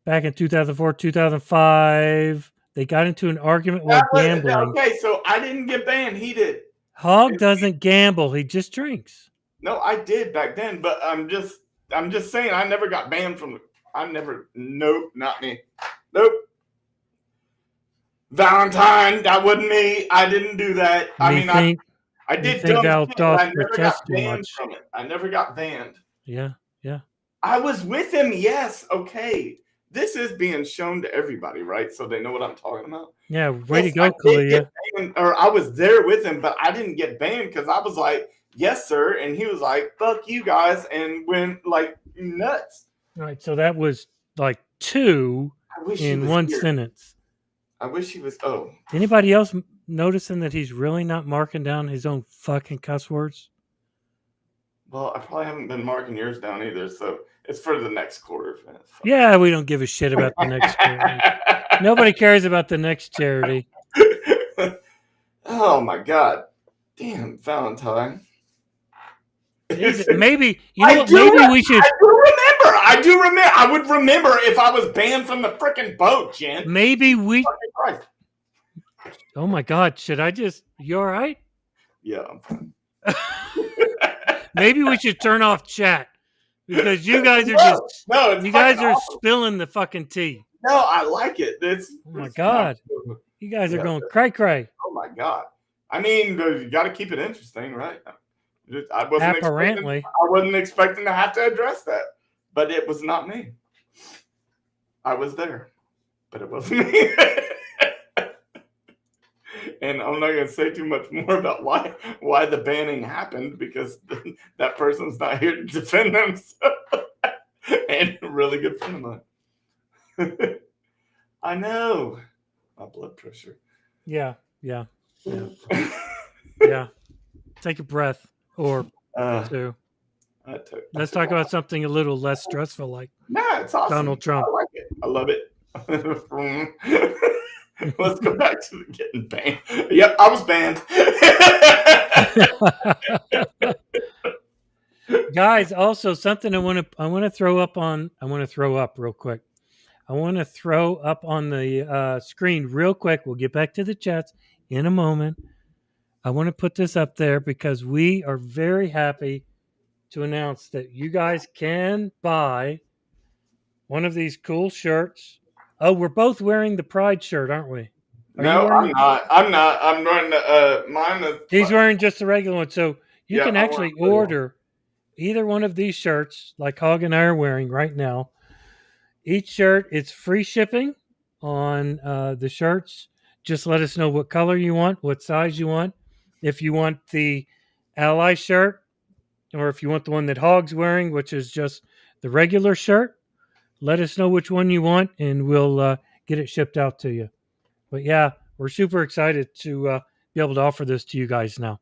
back in 2004, 2005. They got into an argument while gambling. Okay, so I didn't get banned. He did. Hog doesn't gamble. He just drinks. No, I did back then, but I'm just saying I never got banned from. Nope, not me. Nope. Valentine, that wasn't me. I didn't do that. I did dumb shit, but I never got banned from it. I never got banned. Yeah. I was with him, yes. Okay. This is being shown to everybody, right? So they know what I'm talking about. Yeah, way to go, Kalia. Or I was there with him, but I didn't get banned because I was like, yes, sir. And he was like, fuck you guys, and went like nuts. All right, so that was like 2 in one sentence. I wish he was. Anybody else noticing that he's really not marking down his own fucking cuss words? Well, I probably haven't been marking yours down either, so it's for the next quarter. Yeah, we don't give a shit about the next charity. Nobody cares about the next charity. Oh my god. Damn, Valentine. Maybe, you know what? Maybe we should. I do remember. I would remember if I was banned from the freaking boat, Jen. Maybe we. Oh my god! Should I just? You all right? Yeah, I'm fine. Maybe we should turn off chat because you guys are you guys are awesome. Spilling the fucking tea. No, I like it. Oh my god! You guys are going cray. Oh my god! I mean, you got to keep it interesting, right? I wasn't expecting to have to address that, but it was not me. I was there, but it wasn't me. And I'm not going to say too much more about why the banning happened because that person's not here to defend themselves. And a really good friend of mine. I know. My blood pressure. Yeah. Take a breath or two. Let's talk about something a little less stressful, like it's awesome. Donald Trump. I like it. I love it. Let's go back to getting banned. Yep, I was banned. Guys, also something I want to throw up real quick. I want to throw up on the screen real quick. We'll get back to the chats in a moment. I want to put this up there because we are very happy to announce that you guys can buy one of these cool shirts. Oh, we're both wearing the Pride shirt, aren't we? No, I'm not. I'm wearing mine. He's wearing just the regular one. So you can actually order either one of these shirts like Hog and I are wearing right now. Each shirt, it's free shipping on the shirts. Just let us know what color you want, what size you want. If you want the Ally shirt, or if you want the one that Hog's wearing, which is just the regular shirt, let us know which one you want, and we'll get it shipped out to you. But yeah, we're super excited to be able to offer this to you guys now.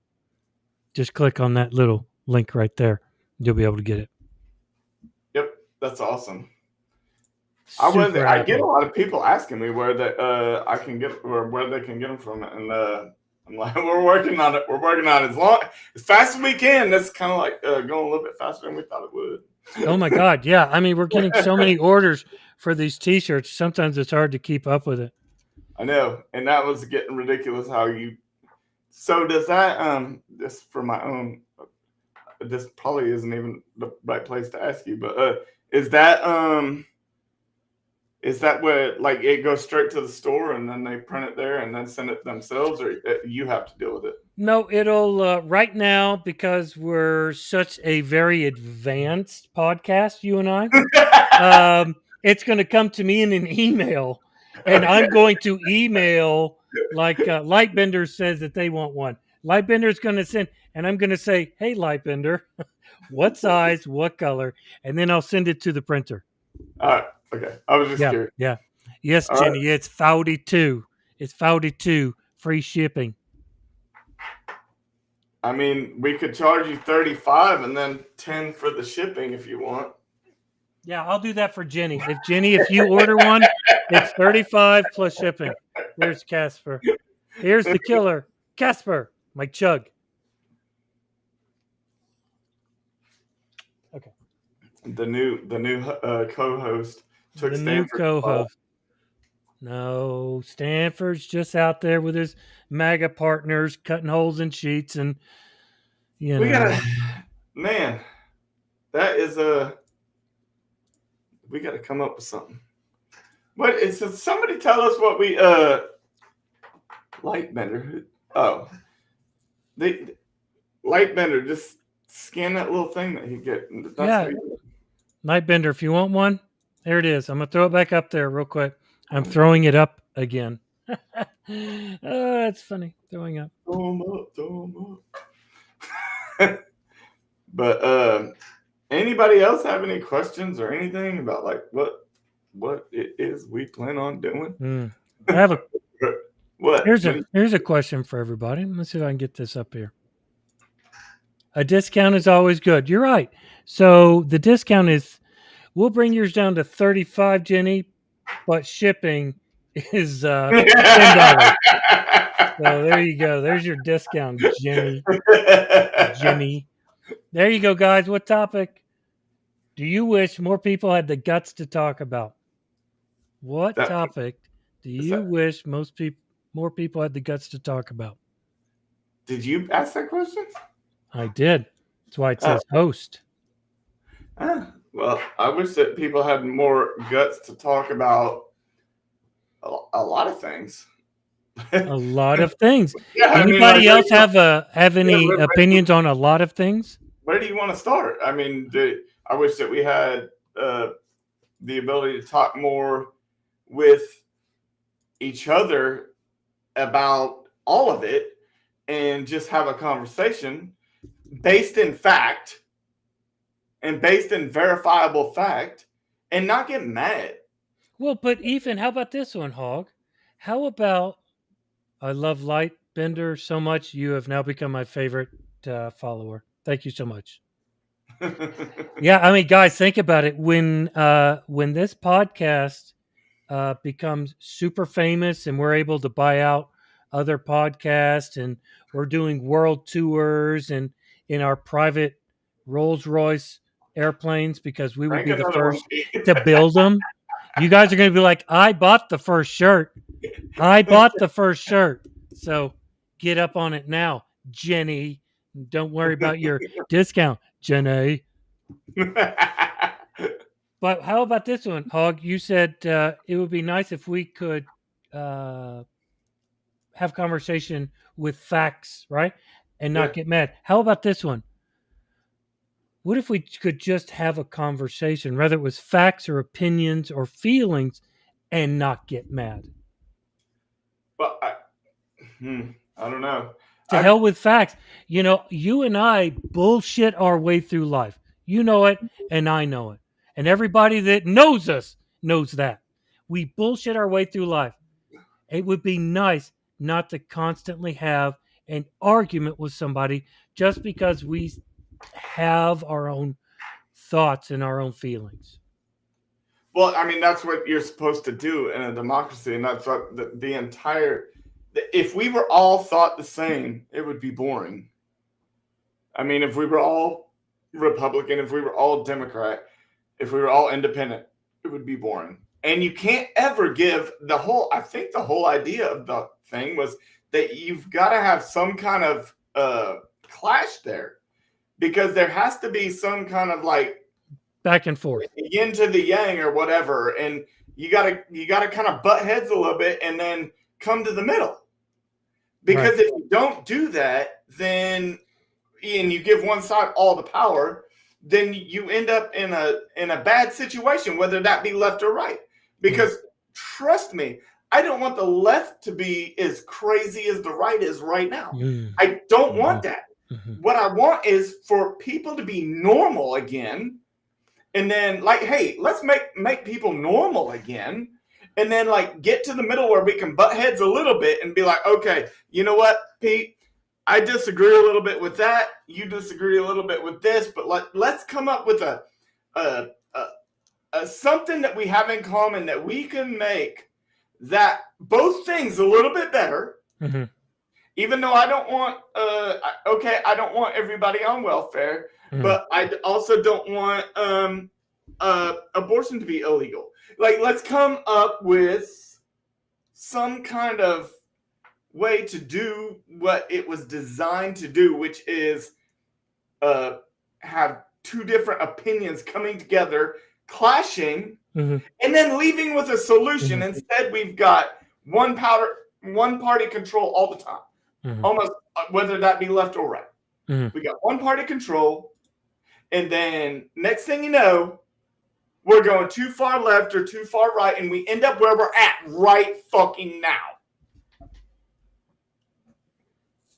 Just click on that little link right there. You'll be able to get it. Yep, that's awesome. I get a lot of people asking me where they can get them from, and I'm like, we're working on it. We're working on it as fast as we can. That's kind of like going a little bit faster than we thought it would. Oh my god, yeah! I mean, we're getting so many orders for these T-shirts. Sometimes it's hard to keep up with it. I know, and that was getting ridiculous. So does that just for my own? this probably isn't even the right place to ask you, but is that where like it goes straight to the store and then they print it there and then send it themselves, or you have to deal with it? No, it'll right now, because we're such a very advanced podcast, you and I. It's going to come to me in an email, and Okay. I'm going to email like Lightbender says that they want one. Lightbender's going to send, and I'm going to say, "Hey, Lightbender, what size, what color?" And then I'll send it to the printer. All right. Okay. I was just Yeah, curious. yeah, yes, All right. Jenny. It's 42. It's 42. Free shipping. I mean, we could charge you 35 and then 10 for the shipping if you want. Yeah, I'll do that for Jenny. If you order one, it's 35 plus shipping. Where's Casper? Here's the killer. Casper, my chug. Okay. The new co-host took The new Stanford's spot. co-host. No, Stanford's just out there with his MAGA partners cutting holes in sheets, and you We know. gotta, man, that is we gotta come up with something. What is somebody tell us what we Lightbender? Oh, the Lightbender, just scan that little thing that he get. That's Yeah. Nightbender, if you want one, there it is. I'm gonna throw it back up there real quick. I'm throwing it up again. Oh, that's funny. Throwing up. Throw 'em up. But anybody else have any questions or anything about like what it is we plan on doing? I have a what? here's a question for everybody. Let's see if I can get this up here. A discount is always good. You're right. So the discount is, we'll bring yours down to 35, Jenny, but shipping is $10. So there you go. There's your discount, Jenny. Jimmy. There you go, guys. What topic do you wish more people had the guts to talk about? What topic do you wish more people had the guts to talk about? Did you ask that question? I did. That's why it says host. Well, I wish that people had more guts to talk about a lot of things. A lot of things. Yeah, Anybody else have any opinions on a lot of things? Where do you want to start? I mean, I wish that we had the ability to talk more with each other about all of it and just have a conversation based in fact and based in verifiable fact and not get mad. Well, but Ethan, how about this one, Hog? How about, I love Lightbender so much, you have now become my favorite follower. Thank you so much. Yeah, I mean, guys, think about it. When this podcast becomes super famous and we're able to buy out other podcasts and we're doing world tours and in our private Rolls-Royce airplanes because we would be the first to build them. You guys are going to be like, I bought the first shirt. I bought the first shirt. So get up on it now, Jenny. Don't worry about your discount, Jenny. But how about this one, Hog? You said it would be nice if we could have conversation with facts, right? And not get mad. How about this one? What if we could just have a conversation, whether it was facts or opinions or feelings, and not get mad? Well, I don't know. To hell with facts. You know, you and I bullshit our way through life. You know it, and I know it. And everybody that knows us knows that. We bullshit our way through life. It would be nice not to constantly have an argument with somebody just because we have our own thoughts and our own feelings. Well, I mean, that's what you're supposed to do in a democracy, and that's what the entire. If we were all thought the same, it would be boring. I mean, if we were all Republican, if we were all Democrat, if we were all independent, it would be boring. And you can't ever give I think the whole idea of the thing was that you've got to have some kind of clash there. because there has to be some kind of like back and forth, yin to the yang or whatever, and you gotta kind of butt heads a little bit and then come to the middle. Because if you don't do that, then and you give one side all the power, then you end up in a bad situation, whether that be left or right. Because trust me, I don't want the left to be as crazy as the right is right now. I don't want that. What I want is for people to be normal again. And then like, hey, let's make people normal again. And then like get to the middle where we can butt heads a little bit and be like, okay, you know what, Pete? I disagree a little bit with that. You disagree a little bit with this, but let's come up with a something that we have in common that we can make that both things a little bit better. Even though I don't want, I don't want everybody on welfare, but I also don't want abortion to be illegal. Like, let's come up with some kind of way to do what it was designed to do, which is have two different opinions coming together, clashing, and then leaving with a solution. Instead, we've got one party control all the time, almost whether that be left or right. We got one party control, and then next thing you know, we're going too far left or too far right, and we end up where we're at right fucking now.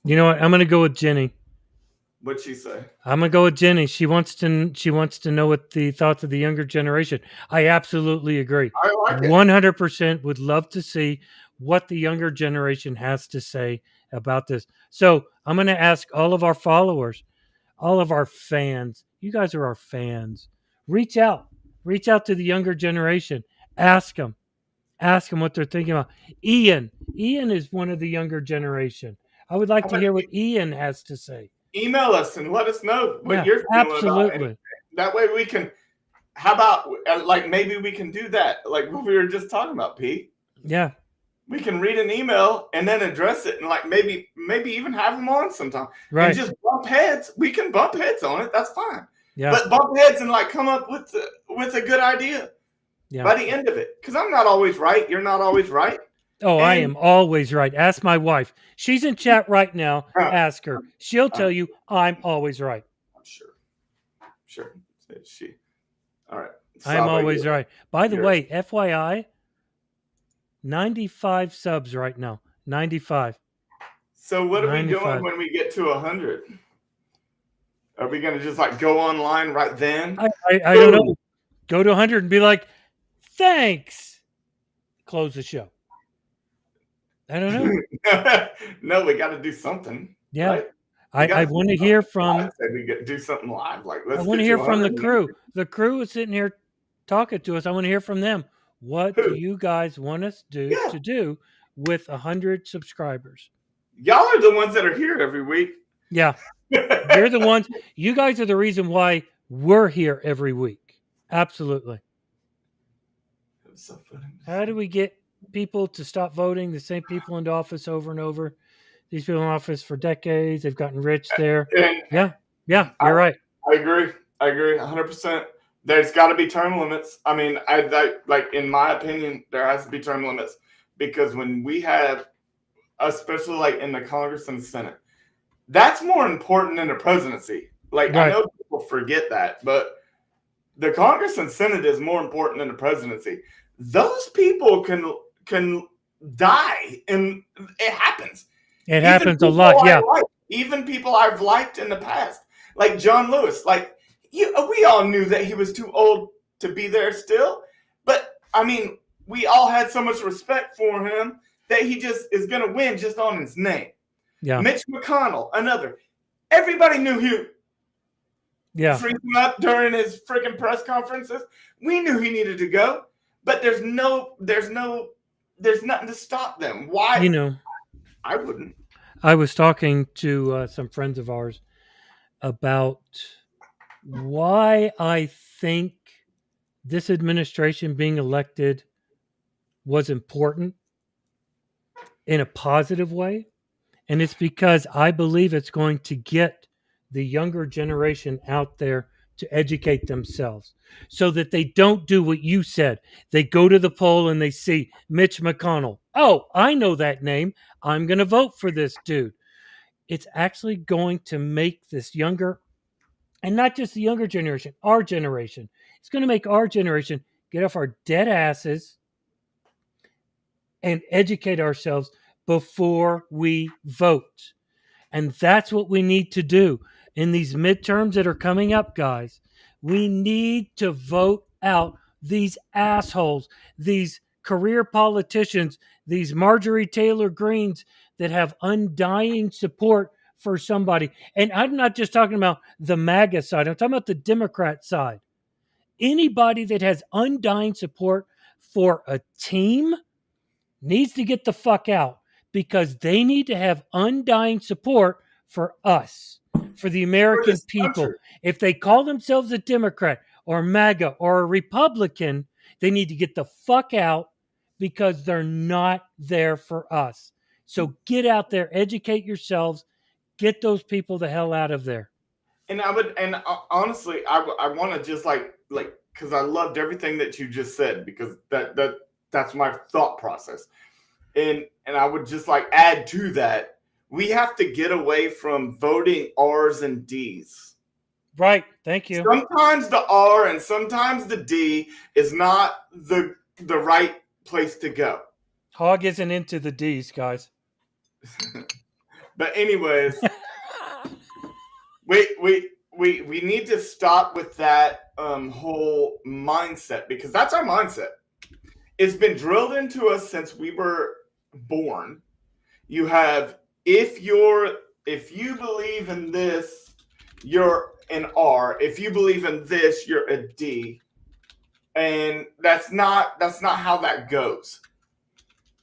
You know what? I'm going to go with Jenny. What'd she say? I'm going to go with Jenny. She wants to know what the thoughts of the younger generation. I absolutely agree. I like it. 100% would love to see what the younger generation has to say about this. So I'm going to ask all of our followers, all of our fans. You guys are our fans. Reach out to the younger generation. Ask them what they're thinking about. Ian is one of the younger generation. I would like to hear what Ian has to say. Email us and let us know what you're feeling absolutely. about it. That way we can, how about, like, maybe we can do that, like what we were just talking about, Pete. Yeah. We can read an email and then address it and like maybe even have them on sometime. Right. And just bump heads. We can bump heads on it. That's fine. Yeah. But bump heads and like come up with a good idea by the end of it. Because I'm not always right. You're not always right. Oh, I am always right. Ask my wife. She's in chat right now. Ask her. She'll tell you I'm always right. I'm sure. She. All right. I'm always right. By the way, FYI, 95 subs right now. 95. So what are we doing when we get to 100? Are we going to just like go online right then? I don't know. Go to 100 and be like, thanks. Close the show. I don't know. No, we got to do something. Yeah. Right? I want to hear from. I said we do something live. Like, I want to hear from the crew. The crew is sitting here talking to us. I want to hear from them. What do you guys want us to do with 100 subscribers? Y'all are the ones that are here every week. Yeah. You're the ones. You guys are the reason why we're here every week. Absolutely. So funny. How do we get people to stop voting? The same people into office over and over. These people in office for decades. They've gotten rich there. Yeah. You're right. I agree 100%. There's got to be term limits. I mean, I like, in my opinion, there has to be term limits, because when we have, especially like in the Congress and Senate, that's more important than the presidency. Like, I know people forget that, but the Congress and Senate is more important than the presidency. Those people can die, and it happens. It happens a lot, yeah. Even people I've liked in the past, like John Lewis. Like, we all knew that he was too old to be there still, but I mean, we all had so much respect for him that he just is going to win just on his name. Yeah. Mitch McConnell, another. Everybody knew he. Yeah. Freaking up during his freaking press conferences. We knew he needed to go, but there's nothing to stop them. Why? You know, I wouldn't. I was talking to some friends of ours about why I think this administration being elected was important in a positive way. And it's because I believe it's going to get the younger generation out there to educate themselves so that they don't do what you said. They go to the poll and they see Mitch McConnell. Oh, I know that name. I'm going to vote for this dude. It's actually going to make this younger, and not just the younger generation, our generation. It's going to make our generation get off our dead asses and educate ourselves before we vote. And that's what we need to do in these midterms that are coming up, guys. We need to vote out these assholes, these career politicians, these Marjorie Taylor Greens that have undying support for somebody. And I'm not just talking about the MAGA side, I'm talking about the Democrat side. Anybody that has undying support for a team needs to get the fuck out because they need to have undying support for us, for the American people. If they call themselves a Democrat or MAGA or a Republican, they need to get the fuck out because they're not there for us. So get out there, educate yourselves, get those people the hell out of there. And I would, and honestly, I want to just like, because I loved everything that you just said, because that's my thought process. And I would just like add to that, we have to get away from voting R's and D's. Right. Thank you. Sometimes the R and sometimes the D is not the right place to go. Hog isn't into the D's, guys. But anyways, we need to stop with that whole mindset, because that's our mindset. It's been drilled into us since we were born. You have, if you believe in this, you're an R. If you believe in this, you're a D. And that's not how that goes.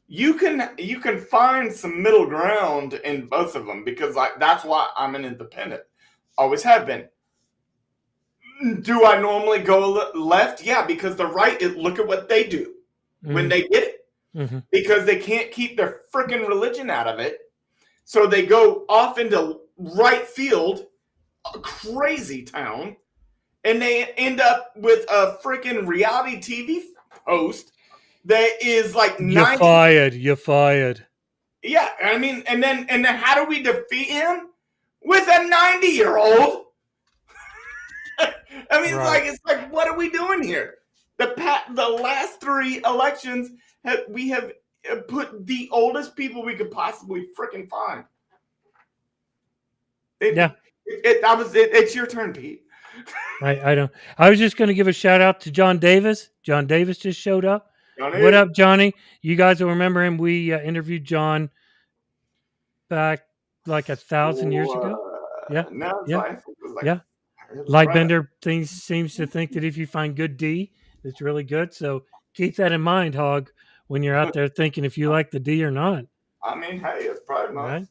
You can find some middle ground in both of them, because that's why I'm an independent. Always have been. Do I normally go left? Yeah, because the right, look at what they do when they get it. Mm-hmm. Because they can't keep their freaking religion out of it. So they go off into right field, a crazy town, and they end up with a freaking reality TV host that is like You're fired. You're fired. Yeah, I mean, and then how do we defeat him? With a 90-year-old. I mean, right. It's like, what are we doing here? The last 3 elections, we have put the oldest people we could possibly freaking find. It's your turn, Pete. I don't. I was just going to give a shout out to John Davis. John Davis just showed up. Johnny. What up, Johnny? You guys will remember him. We interviewed John back like 1,000 years ago. Yeah. No, yeah. Yeah. Lightbender seems to think that if you find good D, it's really good. So keep that in mind, Hog, when you're out there thinking if you like the D or not. I mean, hey, it's probably nice.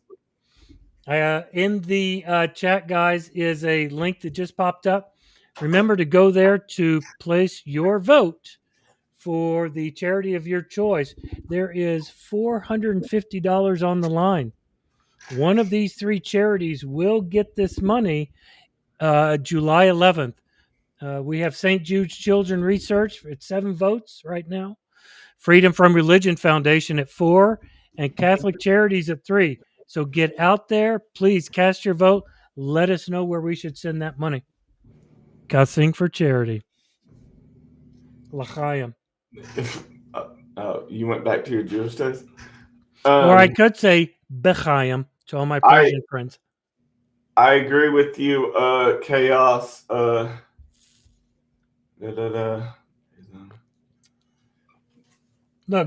Right? In the chat, guys, is a link that just popped up. Remember to go there to place your vote for the charity of your choice. There is $450 on the line. One of these 3 charities will get this money July 11th. We have St. Jude's Children Research at 7 votes right now. Freedom from Religion Foundation at 4, and Catholic Charities at 3. So get out there, please cast your vote. Let us know where we should send that money. Cussing for charity. L'chaim. You went back to your Jewish days? Or I could say B'chaim to all my Persian friends. I agree with you, Chaos. Look,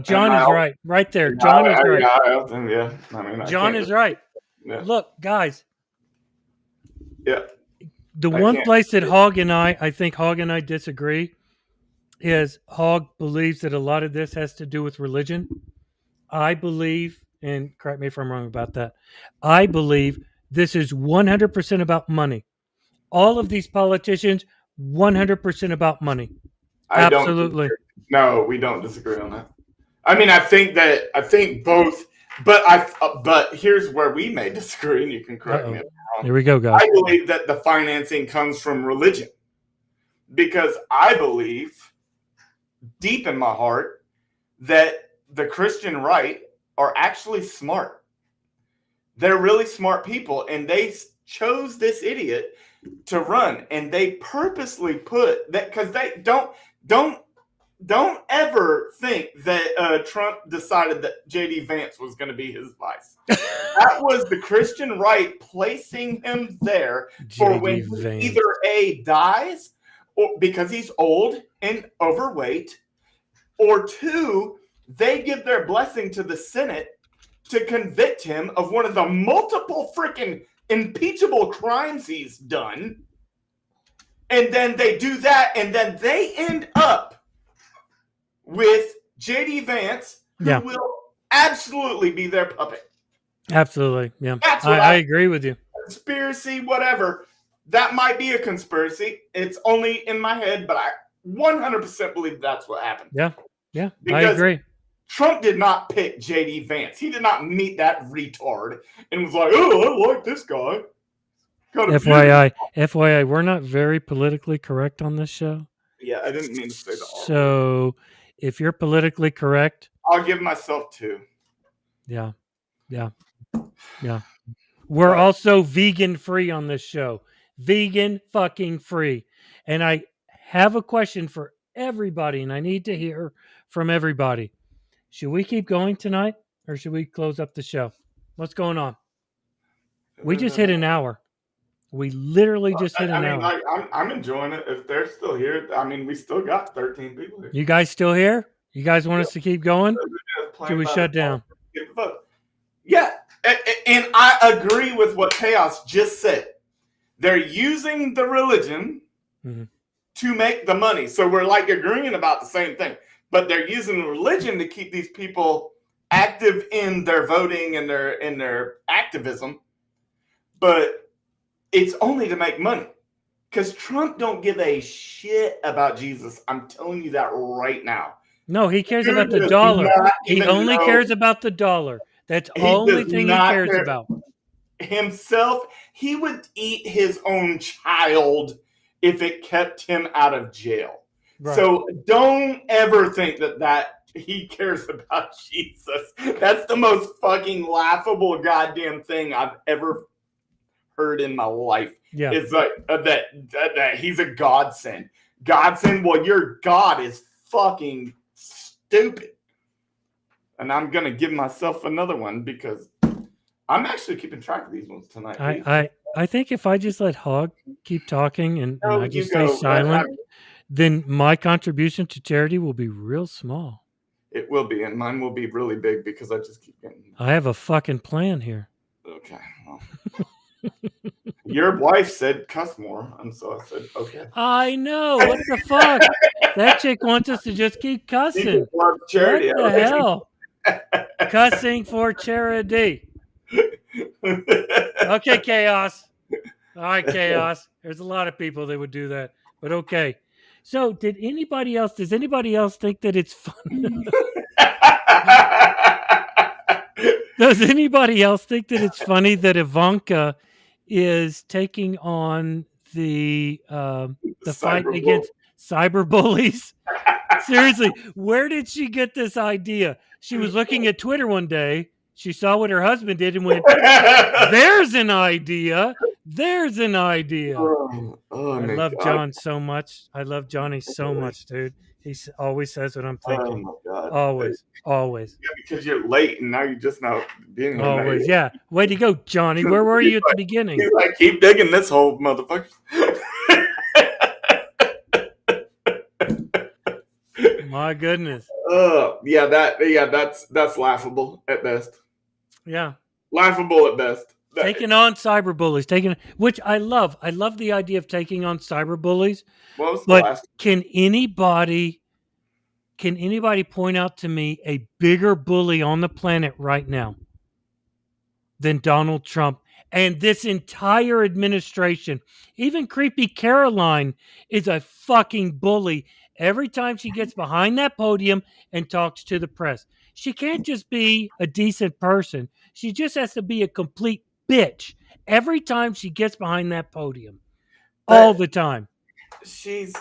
John is right. Right there. John is right. Yeah. I mean, John is right. Yeah. Look, guys. Yeah. The one place that Hog and I think Hog and I disagree, is Hog believes that a lot of this has to do with religion. I believe, and correct me if I'm wrong about that, I believe this is 100% about money. All of these politicians, 100% about money. Absolutely. No, we don't disagree on that. I mean, I think both, but here's where we may disagree, and you can correct me if I'm Here we go, guys. I believe that the financing comes from religion because I believe deep in my heart that the Christian right are actually smart. They're really smart people, and they chose this idiot to run, and they purposely put that because they don't ever think that Trump decided that JD Vance was going to be his vice. That was the Christian right placing him there for when he either A, dies or because he's old and overweight, or two, they give their blessing to the Senate to convict him of one of the multiple freaking impeachable crimes he's done. And then they do that, and then they end up with JD Vance, who will absolutely be their puppet. Absolutely. Yeah. I agree with you. Conspiracy, whatever. That might be a conspiracy. It's only in my head, but I 100% believe that's what happened. Yeah. Yeah. Because I agree. Trump did not pick JD Vance. He did not meet that retard and was like, oh, I like this guy. FYI, we're not very politically correct on this show. Yeah, I didn't mean to say that. So if you're politically correct, I'll give myself 2. Yeah. Yeah. Yeah. We're also vegan free on this show. Vegan fucking free. And I have a question for everybody, and I need to hear from everybody. Should we keep going tonight, or should we close up the show? What's going on? We just hit an hour. We literally just hit an hour. I'm enjoying it. If they're still here, I mean, we still got 13 people here. You guys still here? You guys want us to keep going? Should we shut down? Yeah, and I agree with what Chaos just said. They're using the religion to make the money. So we're like agreeing about the same thing. But they're using the religion to keep these people active in their voting and their activism. But it's only to make money. Because Trump don't give a shit about Jesus. I'm telling you that right now. No, he cares about the dollar. He only cares about the dollar. That's the only thing he cares about. Himself, he would eat his own child if it kept him out of jail. Right. So don't ever think that he cares about Jesus. That's the most fucking laughable goddamn thing I've ever heard in my life. Yeah. It's like that he's a godsend. Godsend, well, your God is fucking stupid. And I'm going to give myself another one because I'm actually keeping track of these ones tonight. I think if I just let Hog keep talking and I just stay silent, then my contribution to charity will be real small. It will be, and mine will be really big because I just keep getting... I have a fucking plan here. Okay. Well. Your wife said cuss more, and so I said, okay. I know. What the fuck? That chick wants us to just keep cussing. Charity. What the hell? Cussing for charity. Okay, Chaos. All right, Chaos. There's a lot of people that would do that, but okay. So, does anybody else think that it's funny? Does anybody else think that it's funny that Ivanka is taking on the fight against cyberbullies? Seriously, where did she get this idea? She was looking at Twitter one day. She saw what her husband did and went, there's an idea. There's an idea. I love John so much. I love Johnny so much, dude. He always says what I'm thinking. Oh, my God. Always. Yeah, because you're late and now you're just now being always. Yeah. Way to go, Johnny. Where were you at the beginning? He's like, keep digging this hole, motherfucker. My goodness. That's laughable at best. Yeah. Laughable at best. Taking on cyberbullies, which I love. I love the idea of taking on cyberbullies. But can anybody point out to me a bigger bully on the planet right now than Donald Trump and this entire administration? Even creepy Caroline is a fucking bully every time she gets behind that podium and talks to the press. She can't just be a decent person. She just has to be a complete bitch Every time she gets behind that podium, all But the time, she's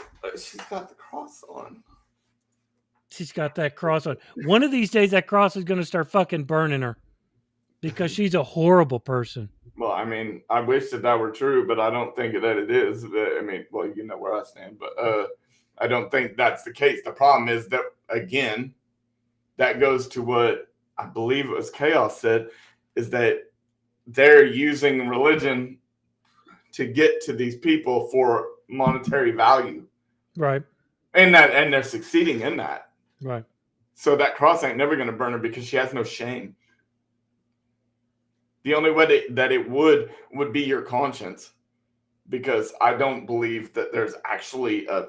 got the cross on. she's got that cross on. One of these days, that cross is going to start fucking burning her because she's a horrible person. Well, I mean, I wish that were true, but I don't think that it is. I mean, well, you know where I stand, but I don't think that's the case. The problem is that, again, that goes to what I believe it was Chaos said, is that they're using religion to get to these people for monetary value. Right. And they're succeeding in that. Right. So that cross ain't never going to burn her because she has no shame. The only way that it would be your conscience, because I don't believe that there's actually a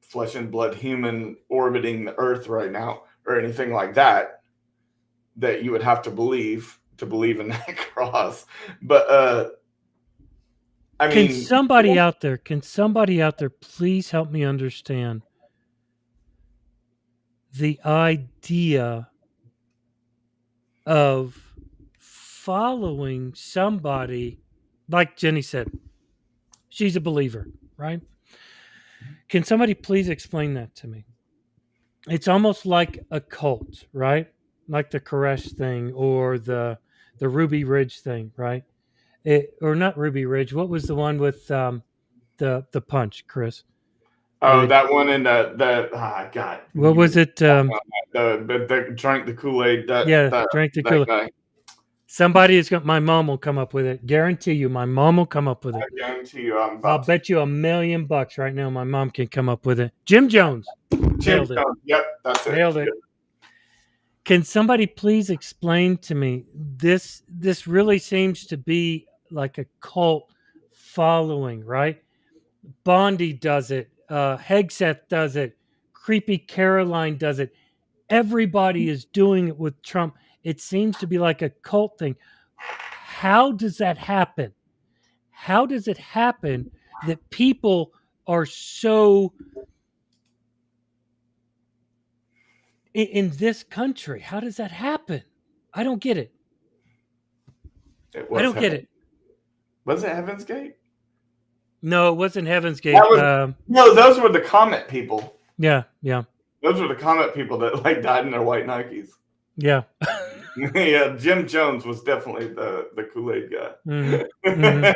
flesh and blood human orbiting the earth right now or anything like that, that you would have to believe in that cross. But I mean, can somebody out there please help me understand the idea of following somebody, like Jenny said, she's a believer, right? Can somebody please explain that to me? It's almost like a cult, right? Like the Koresh thing or the Ruby Ridge thing, right? Or not Ruby Ridge. What was the one with the punch, Chris? that one in God. What was it? The drank the Kool-Aid. Drank the That Kool-Aid. guy. Somebody is going. My mom will come up with it. Guarantee you, my mom will come up with it. I guarantee you, I'll bet you $1 million right now. My mom can come up with it. Jim Jones. Nailed it. Yep, that's it. Nailed it. Yep. Can somebody please explain to me this? This really seems to be like a cult following, right? Bondi does it. Hegseth does it. Creepy Caroline does it. Everybody is doing it with Trump. It seems to be like a cult thing. How does that happen? How does it happen that people are so in this country? How does that happen? I don't get it. I don't get it. Was it Heaven's Gate? No, it wasn't Heaven's Gate. No, those were the Comet people. Yeah. Those were the Comet people that like died in their white Nikes. Yeah. Yeah, Jim Jones was definitely the Kool-Aid guy. Mm-hmm.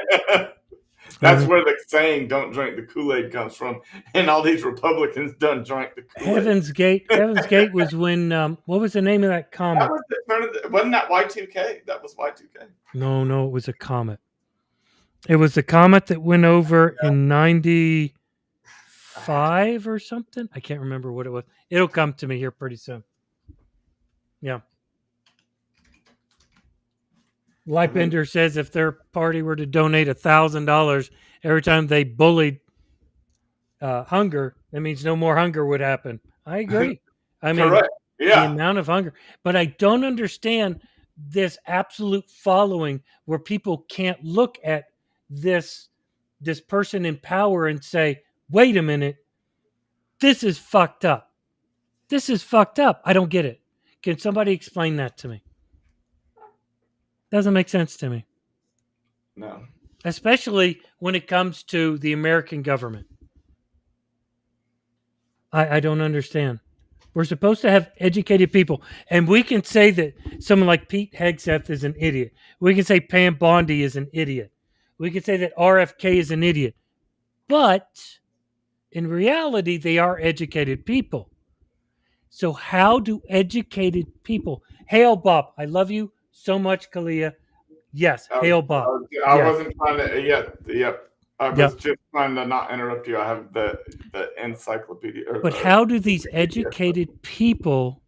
That's where the saying "Don't drink the Kool-Aid" comes from, and all these Republicans done drank the Kool-Aid. Heaven's Gate. Heaven's Gate was when. What was the name of that comet? Wasn't that Y2K? That was Y2K. No, it was a comet. It was the comet that went over in 95 or something. I can't remember what it was. It'll come to me here pretty soon. Yeah. Lightbender says if their party were to donate $1,000 every time they bullied hunger, that means no more hunger would happen. I agree. I mean, correct. Yeah. The amount of hunger. But I don't understand this absolute following where people can't look at this person in power and say, wait a minute, this is fucked up. This is fucked up. I don't get it. Can somebody explain that to me? Doesn't make sense to me. No. Especially when it comes to the American government. I don't understand. We're supposed to have educated people. And we can say that someone like Pete Hegseth is an idiot. We can say Pam Bondi is an idiot. We can say that RFK is an idiot. But in reality, they are educated people. So how do educated people... Hail Bob. I love you so much, Kalia. Yes, hail Bob. I wasn't trying to... Yep. I was just trying to not interrupt you. I have the encyclopedia. But how do these educated people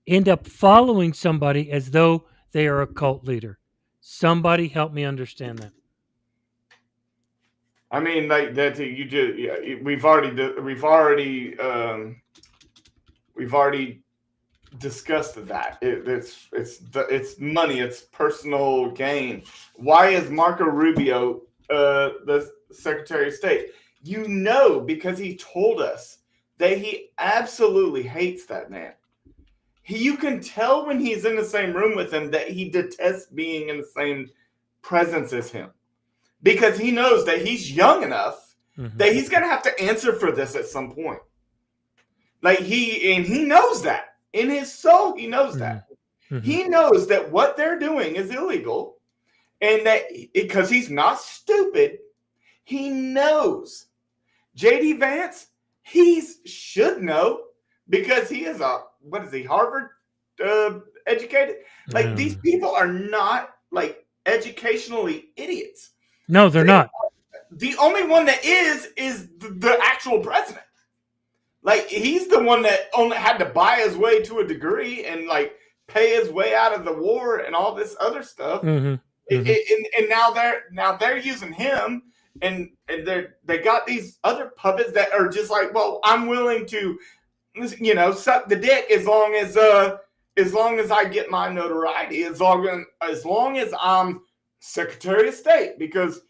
end up following somebody as though they are a cult leader? Somebody help me understand that. I mean, like that. You just we've already discussed that. It's money. It's personal gain. Why is Marco Rubio the Secretary of State? Because he told us that he absolutely hates that man. You can tell when he's in the same room with him that he detests being in the same presence is him, because he knows that he's young enough that he's going to have to answer for this at some point. Like he knows that in his soul, he knows that. He knows that what they're doing is illegal, and that because he's not stupid, he knows. JD Vance, he should know, because he is Harvard educated? Like, these people are not like educationally idiots. No, they're not. The only one that is the actual president. Like, he's the one that only had to buy his way to a degree and like pay his way out of the war and all this other stuff. And now they're using him, and they got these other puppets that are just like, well, I'm willing to, suck the dick as long as I get my notoriety, as long as I'm Secretary of State, because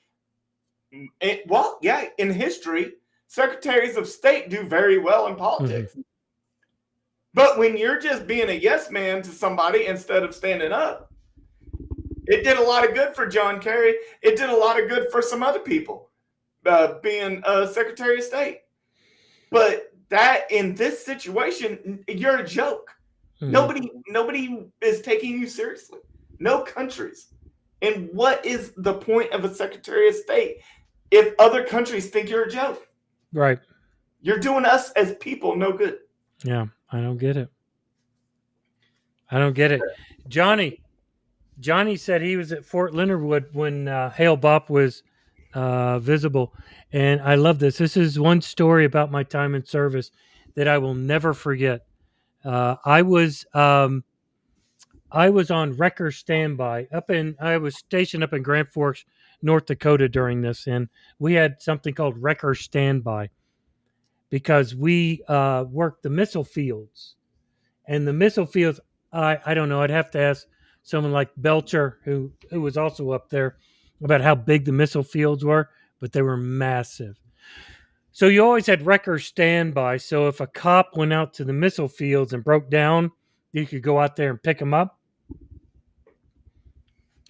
in history, secretaries of state do very well in politics. But when you're just being a yes man to somebody instead of standing up, it did a lot of good for John Kerry. It did a lot of good for some other people being a Secretary of State. But that, in this situation, you're a joke. Nobody is taking you seriously. No countries. And what is the point of a Secretary of State if other countries think you're a joke? Right. You're doing us as people no good. Yeah, I don't get it. Johnny said he was at Fort Leonard Wood when Hale Bopp was visible. And I love this. This is one story about my time in service that I will never forget. I was on wrecker standby I was stationed up in Grand Forks, North Dakota during this, and we had something called wrecker standby because we worked the missile fields. And the missile fields, I don't know, I'd have to ask someone like Belcher, who was also up there, about how big the missile fields were, but they were massive. So you always had wreckers standby. So if a cop went out to the missile fields and broke down, you could go out there and pick him up. I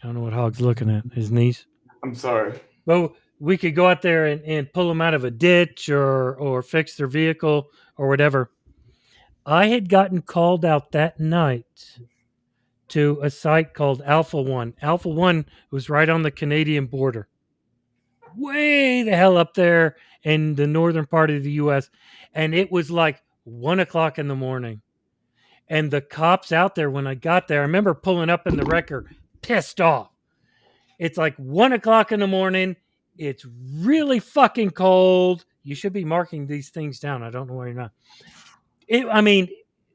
don't know what Hog's looking at. His knees. I'm sorry. Well, we could go out there and pull them out of a ditch or fix their vehicle or whatever. I had gotten called out that night to a site called Alpha One. Alpha One was right on the Canadian border, way the hell up there in the northern part of the U.S. And it was like 1 o'clock in the morning. And the cops out there, when I got there, I remember pulling up in the wrecker, pissed off. It's like 1 o'clock in the morning. It's really fucking cold. You should be marking these things down. I don't know why you're not.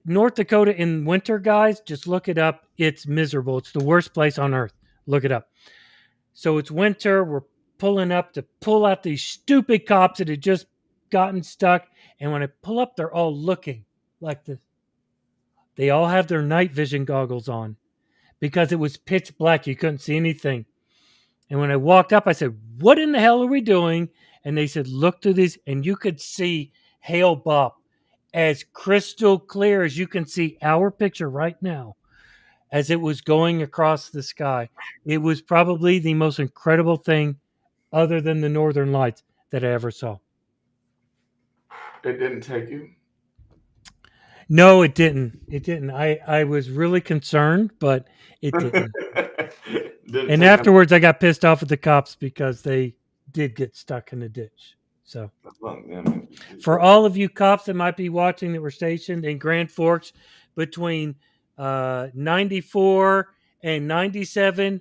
North Dakota in winter, guys, just look it up. It's miserable. It's the worst place on earth. Look it up. So it's winter. We're pulling up to pull out these stupid cops that had just gotten stuck. And when I pull up, they're all looking like this. They all have their night vision goggles on because it was pitch black. You couldn't see anything. And when I walked up, I said, "What in the hell are we doing?" And they said, "Look through these." And you could see Hale Bopp as crystal clear as you can see our picture right now as it was going across the sky. It was probably the most incredible thing other than the Northern Lights that I ever saw. It didn't take you? No, it didn't. It didn't. I was really concerned, but it didn't. And afterwards, I got pissed off at the cops because they did get stuck in the ditch. So, for all of you cops that might be watching that were stationed in Grand Forks between 94 and 97,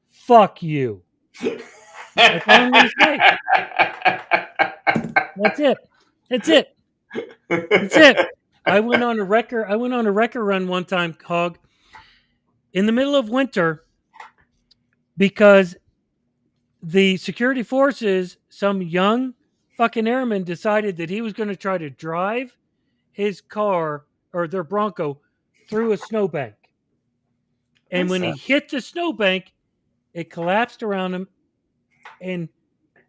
fuck you. That's all I'm going to say. That's it. That's it. That's it. I went on a wrecker run one time, Hog, in the middle of winter because the security forces, some young fucking airman decided that he was going to try to drive his car or their Bronco through a snowbank. And when he hit the snowbank, it collapsed around him. And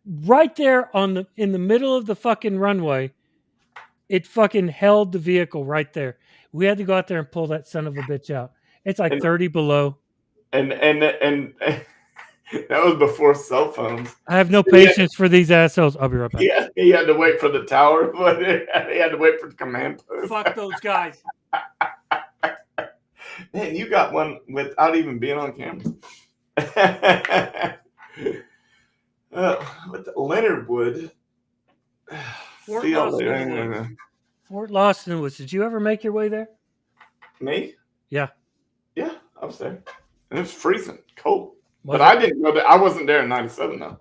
right there in the middle of the fucking runway, it fucking held the vehicle right there. We had to go out there and pull that son of a bitch out. It's like 30 below. And That was before cell phones. I have no So he had, patience for these assholes. I'll be right back. he had to wait for the tower, but he had to wait for the command post. Fuck those guys. Man, you got one without even being on camera. With Leonard Wood. Fort See y'all Lost in the later. Woods. Fort Lost in the Woods. Did you ever make your way there? Me? Yeah. Yeah, I was there. And it was freezing cold. Was But it? I didn't go there. I wasn't there in 97 though.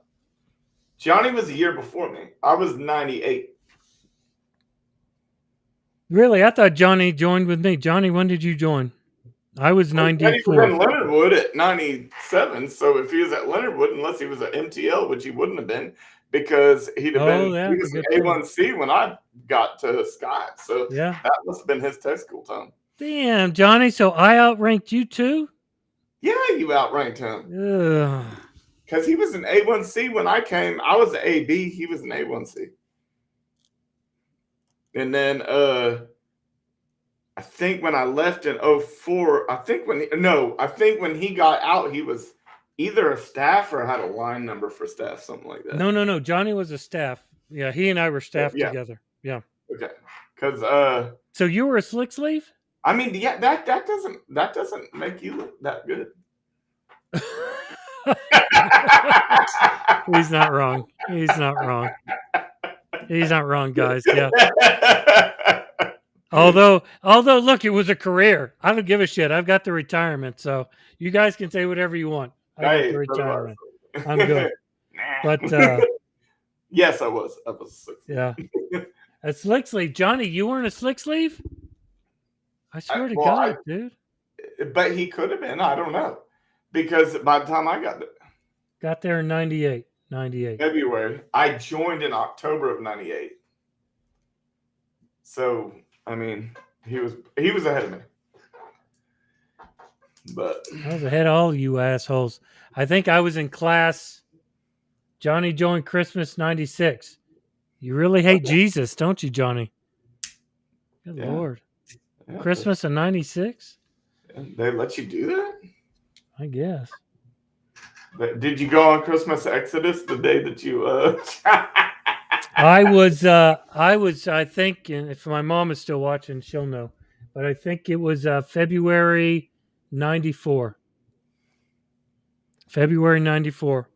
Johnny was a year before me. I was 98. Really? I thought Johnny joined with me. Johnny, when did you join? I was Well, Johnny was 94. in Leonard Wood at 97. So if he was at Leonard Wood, unless he was at MTL, which he wouldn't have been, because he'd have Oh, been, yeah, he that's a was an good point. A1C when I got to Scott. So Yeah. that must have been his tech school time. Damn, Johnny. So I outranked you too? Yeah, you outranked him. Ugh. Because he was an A1C when I came. I was an AB. He was an A1C. And then I think when I left in 04, I think when he got out, he was either a staff or had a line number for staff, something like that. No. Johnny was a staff. Yeah, he and I were staff Yeah. together. Yeah. Okay. Because So you were a slick sleeve? I mean, yeah, that doesn't make you look that good. He's not wrong. He's not wrong. He's not wrong, guys. Yeah. Although, look, it was a career. I don't give a shit. I've got the retirement, so you guys can say whatever you want. I got the retirement. I'm good. But yes, I was. I was 16. Yeah, a slick sleeve. Johnny, you weren't a slick sleeve? I swear to God, dude. But he could have been. I don't know, because by the time I got there in 98. February, I joined in October of 98. So I mean, he was ahead of me. But I was ahead of all you assholes. I think I was in class. Johnny joined Christmas 96. You really hate Jesus, don't you, Johnny? Good Lord. Yeah, Christmas of 96? They let you do that? I guess. But did you go on Christmas Exodus the day that you I was, I think, and if my mom is still watching, she'll know, but I think it was February 94. February 94.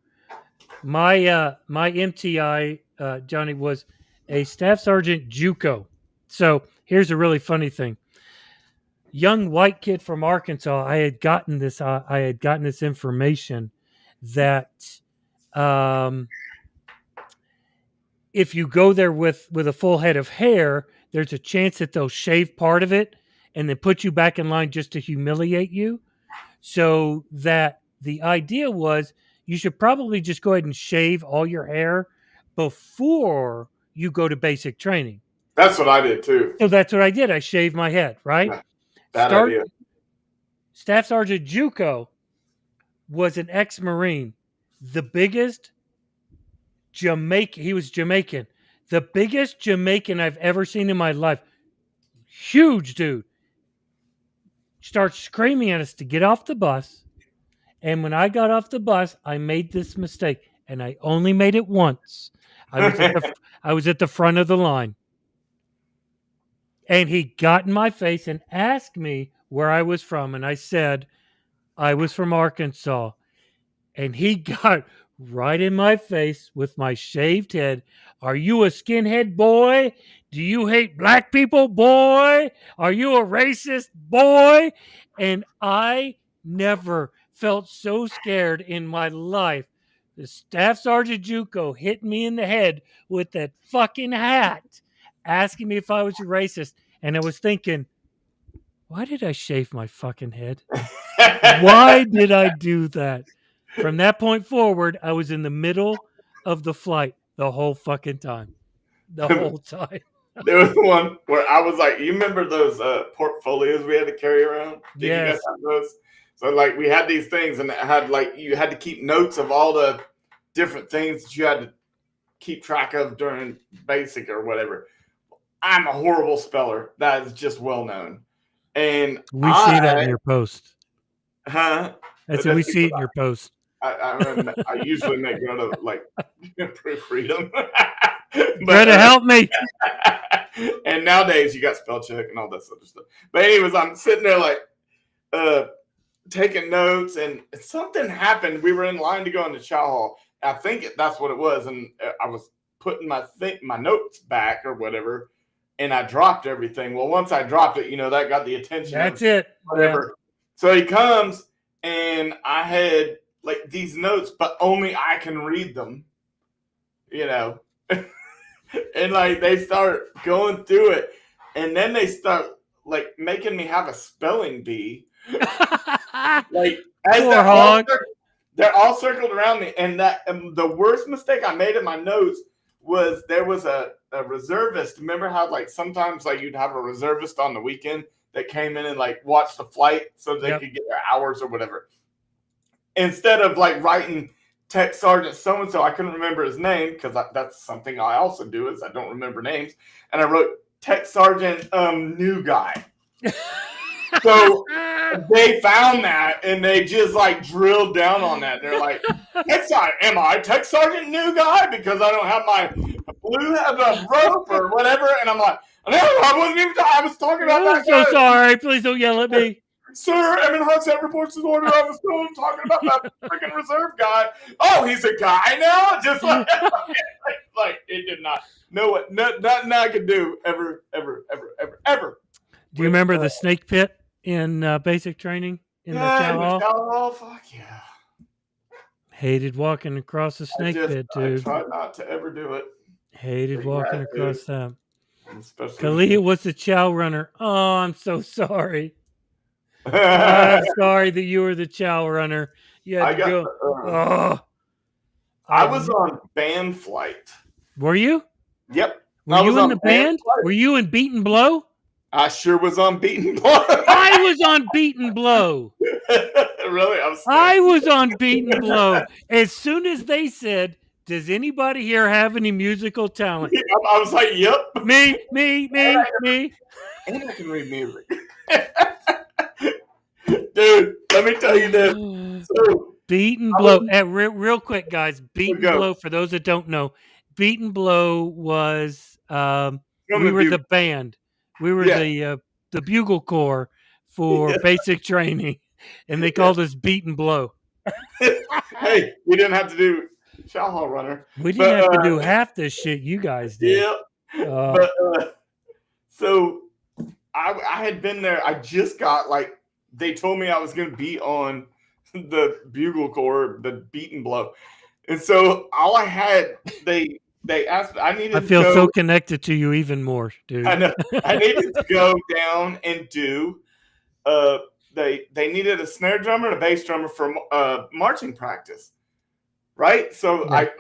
My MTI, Johnny, was a staff sergeant JUCO. So here's a really funny thing. Young white kid from Arkansas, I had gotten this information that if you go there with a full head of hair, there's a chance that they'll shave part of it and then put you back in line just to humiliate you. So that the idea was you should probably just go ahead and shave all your hair before you go to basic training. That's what I did too. So that's what I did. I shaved my head, right? Yeah, bad idea. Staff Sergeant JUCO was an ex-Marine. The biggest Jamaican, he was Jamaican. The biggest Jamaican I've ever seen in my life. Huge dude. Starts screaming at us to get off the bus. And when I got off the bus, I made this mistake. And I only made it once. I was at the front of the line. And he got in my face and asked me where I was from. And I said, I was from Arkansas. And he got right in my face with my shaved head. Are you a skinhead, boy? Do you hate black people, boy? Are you a racist, boy? And I never felt so scared in my life. The Staff Sergeant JUCO hit me in the head with that fucking hat, asking me if I was a racist. And I was thinking, why did I shave my fucking head? Why did I do that? From that point forward, I was in the middle of the flight the whole fucking time. The whole time. There was one where I was like, you remember those portfolios we had to carry around? Did you guys have those? So like we had these things and it had like you had to keep notes of all the different things that you had to keep track of during basic or whatever. I'm a horrible speller. That is just well known. And we see that in your post. Huh? I said we see it in your post. I usually make note of like proofread them, Try but to help me. and nowadays you got spell check and all that sort of stuff. But anyways, I'm sitting there like taking notes, and something happened. We were in line to go into chow hall. I think that's what it was, and I was putting my notes back or whatever, and I dropped everything. Well, once I dropped it, that got the attention. That's it. Whatever. Yeah. So he comes, and I had like these notes, but only I can read them. And like they start going through it, and then they start like making me have a spelling bee. Like as they're all circled around me, and the worst mistake I made in my notes was there was a reservist. Remember how like sometimes like you'd have a reservist on the weekend that came in and like watched the flight so they could get their hours or whatever. Instead of like writing Tech Sergeant so and so, I couldn't remember his name because that's something I also do is I don't remember names, and I wrote Tech Sergeant new guy. So they found that and they just like drilled down on that. They're like, am I Tech Sergeant new guy because I don't have my blue rope or whatever? And I'm like, no, I wasn't even. I was talking about that. I'm so sorry. Please don't yell at me. Sir, Evan Huxett reports his order. I was talking about that freaking reserve guy. Oh, he's a guy now? Just like it did not. Nothing I could do ever. Do you remember the snake pit in basic training in the chow hall? Fuck yeah. Hated walking across the snake pit, dude. I tried not to ever do it. Hated walking across that. Kalia was the chow runner. Oh, I'm so sorry. I'm sorry that you were the chow runner. You had to go. I was on band flight. Were you? Yep. Were you in the band? Were you in Beat and Blow? I sure was on Beat and Blow. I was on Beat and Blow. Really? I was on Beat and Blow. As soon as they said, does anybody here have any musical talent? I was like, yep. Me. And I can read music. Dude, let me tell you this. So, Beat and Blow. Real quick, guys. Beat and Blow, for those that don't know, Beat and Blow was we were the band. We were the bugle corps for basic training, and they called us Beat and Blow. Hey, we didn't have to do chow hall runner. We didn't have to do half this shit you guys did. Yeah. So I had been there. I just got like they told me I was going to be on the bugle corps, the Beat and Blow, and so all I had they asked. I needed. I feel so connected to you even more, dude. I know. I needed to go down and do. They needed a snare drummer and a bass drummer for marching practice, right? So I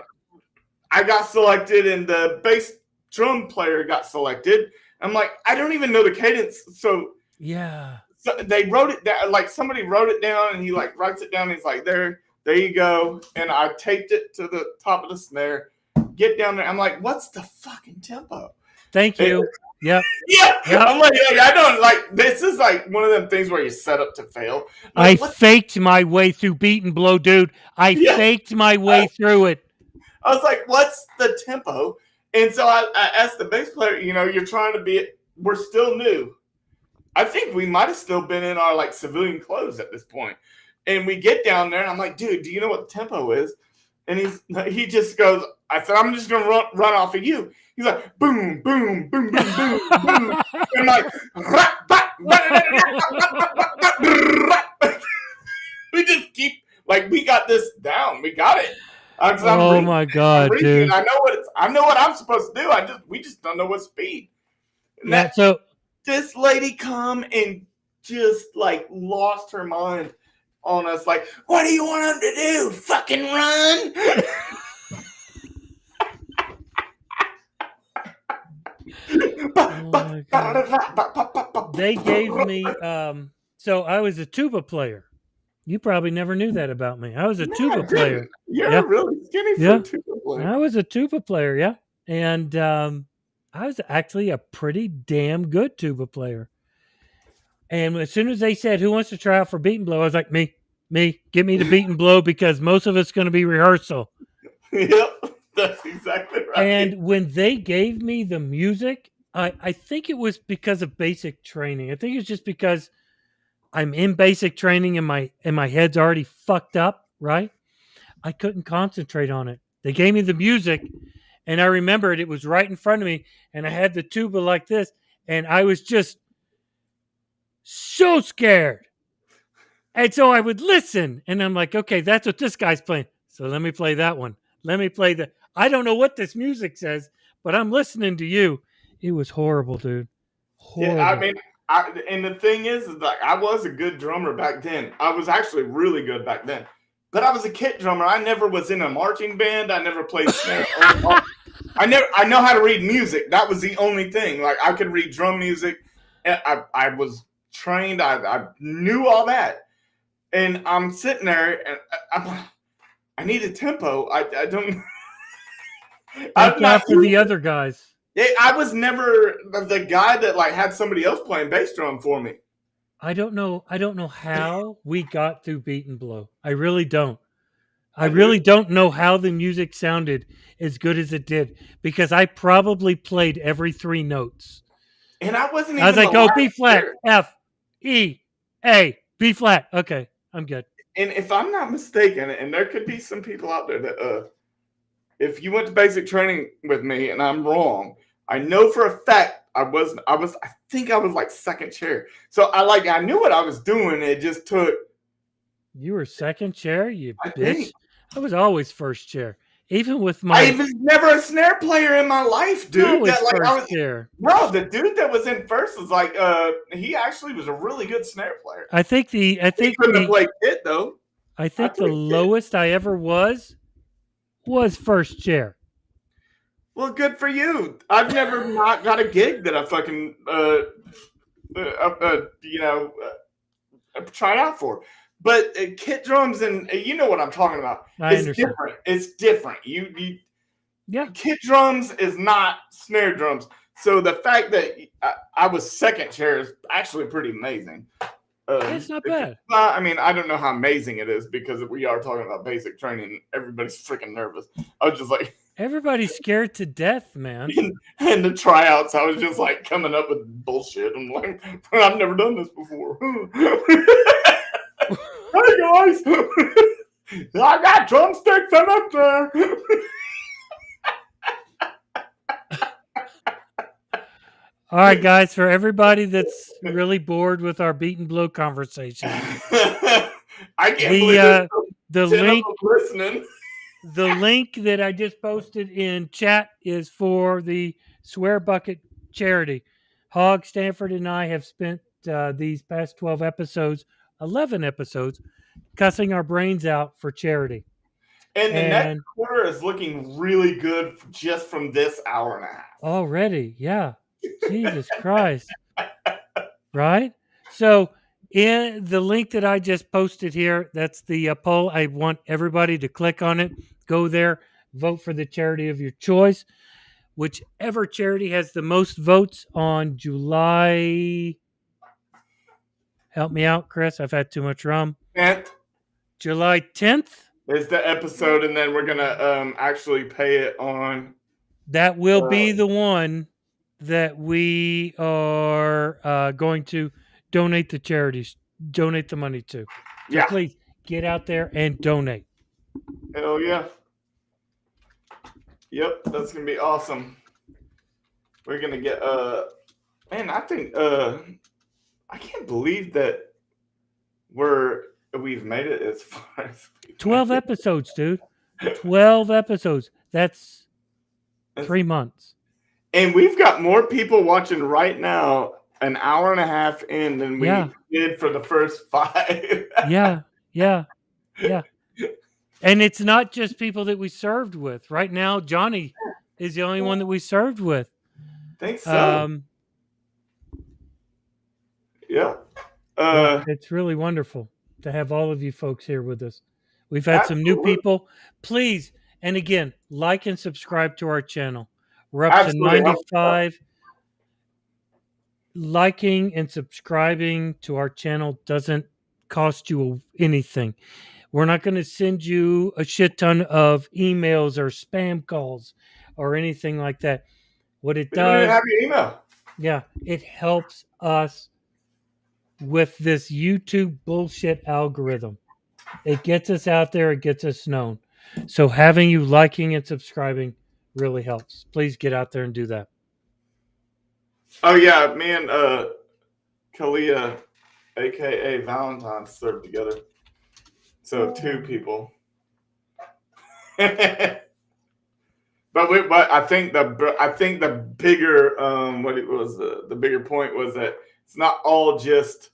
got selected, and the bass drum player got selected. I'm like, I don't even know the cadence, so So they wrote it down, like somebody wrote it down, and he like writes it down. And he's like, there you go, and I taped it to the top of the snare. Get down there. I'm like, what's the fucking tempo? Thank you. Yeah. I'm like, I don't like. This is like one of them things where you set up to fail. Like, I faked my way through Beat and Blow, dude. I faked my way through it. I was like, what's the tempo? And so I asked the bass player, you're trying to be. We're still new. I think we might have still been in our like civilian clothes at this point. And we get down there, and I'm like, dude, do you know what the tempo is? And he just goes, I said, I'm just gonna run off of you. He's like, boom, boom, boom, boom, boom, boom. And I'm like, we just keep like we got this down. We got it. Oh my god, dude! I know what I'm supposed to do. We just don't know what speed. And so this lady come and just like lost her mind on us. Like, what do you want them to do? Fucking run? They gave me. So I was a tuba player. You probably never knew that about me. I was a tuba player. You're really skinny for a tuba player. I was a tuba player, and I was actually a pretty damn good tuba player. And as soon as they said, "Who wants to try out for Beat and Blow?" I was like, "Me." Me, get me to beat and blow because most of it's going to be rehearsal. Yep, that's exactly right. And when they gave me the music, I think it was because of basic training. I think it's just because I'm in basic training and my head's already fucked up, right? I couldn't concentrate on it. They gave me the music and I remembered it was right in front of me and I had the tuba like this and I was just so scared. And so I would listen and I'm like, okay, that's what this guy's playing. So let me play that one. Let me play the I don't know what this music says, but I'm listening to you. It was horrible, dude. Yeah, I Horrible. mean, and the thing is like I was a good drummer back then. I was actually really good back then. But I was a kit drummer. I never was in a marching band. I never played snare. I know how to read music. That was the only thing. Like I could read drum music. And I was trained. I knew all that. And I'm sitting there and I need a tempo. I don't. Thank I'm not God for the other guys. I was never the guy that like had somebody else playing bass drum for me. I don't know. I don't know how we got through Beat and Blow. I really don't. I I do, really don't know how the music sounded as good as it did because I probably played every three notes. and I wasn't I was even the like, oh, B last flat, year. F, E, A, B flat. Okay, I'm good. And if I'm not mistaken, and there could be some people out there that if you went to basic training with me and I'm wrong, I know for a fact I think I was like second chair. So I knew what I was doing. It just took You were second chair, you I bitch. think I was always first chair. Even with I my was never a snare player in my life, dude. always That like I first was chair. no, the dude that was in first was like he actually was a really good snare player. I think the I He think couldn't have the played kit though. I I think the played kit. lowest I ever was first chair. Well, good for you. I've never not got a gig that I fucking tried out for. But kit drums and you know what I'm talking about. I It's understand. different. It's different. You Yeah, kit drums is not snare drums. So the fact that I was second chair is actually pretty amazing. it's not bad. I mean, I don't know how amazing it is because we are talking about basic training. Everybody's freaking nervous. I was just like, Everybody's scared to death, man. in the tryouts, I was just like coming up with bullshit. I'm like, I've never done this before. Hey guys, I got drumsticks and up there. All right, guys, for everybody that's really bored with our beat and blow conversation, I can't believe there's the 10 of link them listening. the link that I just posted in chat is for the Swear Bucket charity. Hog, Stanford, and I have spent these past 11 episodes, cussing our brains out for charity. And the next And quarter is looking really good just from this hour and a half. already, yeah, Jesus Christ, right? So, in the link that I just posted here, that's the poll. I want everybody to click on it, go there, vote for the charity of your choice. Whichever charity has the most votes on July. Help me out, Chris. I've had too much rum. 10th July 10th. is the episode, and then we're gonna actually pay it on. That will be the one that we are going to donate the charities, donate the money to. So Yeah, please get out there and donate. hell yeah. Yep, that's gonna be awesome. We're gonna get man, I think I can't believe that we've made it as far as 12 episodes, dude. 12 episodes. That's 3 months. And we've got more people watching right now, an hour and a half in than we did for the first 5. Yeah. And it's not just people that we served with. Right now, Johnny is the only one that we served with. Think so. Yeah. It's really wonderful to have all of you folks here with us. We've had some new absolutely. people. Please, and again, like and subscribe to our channel. We're up to 95. Liking and subscribing to our channel doesn't cost you anything. We're not going to send you a shit ton of emails or spam calls or anything like that. What it We don't even does, have your email. yeah, it helps us with this YouTube bullshit algorithm. It gets us out there, it gets us known. So having you liking and subscribing really helps. Please get out there and do that. Oh yeah, me and Kalia, aka Valentine, served together. So two people. but I think the bigger what it was the bigger point was that it's not all just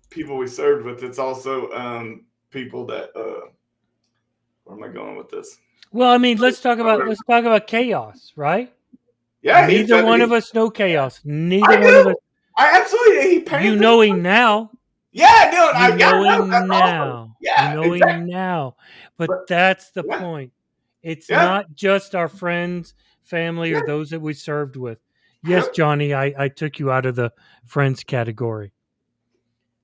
people we served with. It's also people that where am I going with this? Well, I mean, let's talk about chaos, right? Yeah, he Neither said one of he. us know chaos. I Neither one of us. do. I absolutely. He You painted this. knowing now, Yeah, dude. you Yeah, no, that's knowing awesome. now, you Yeah, knowing exactly. now. But But that's the yeah, point. It's yeah, not just our friends, family, or yeah, those that we served with. Yes, yep. Johnny, I took you out of the friends category.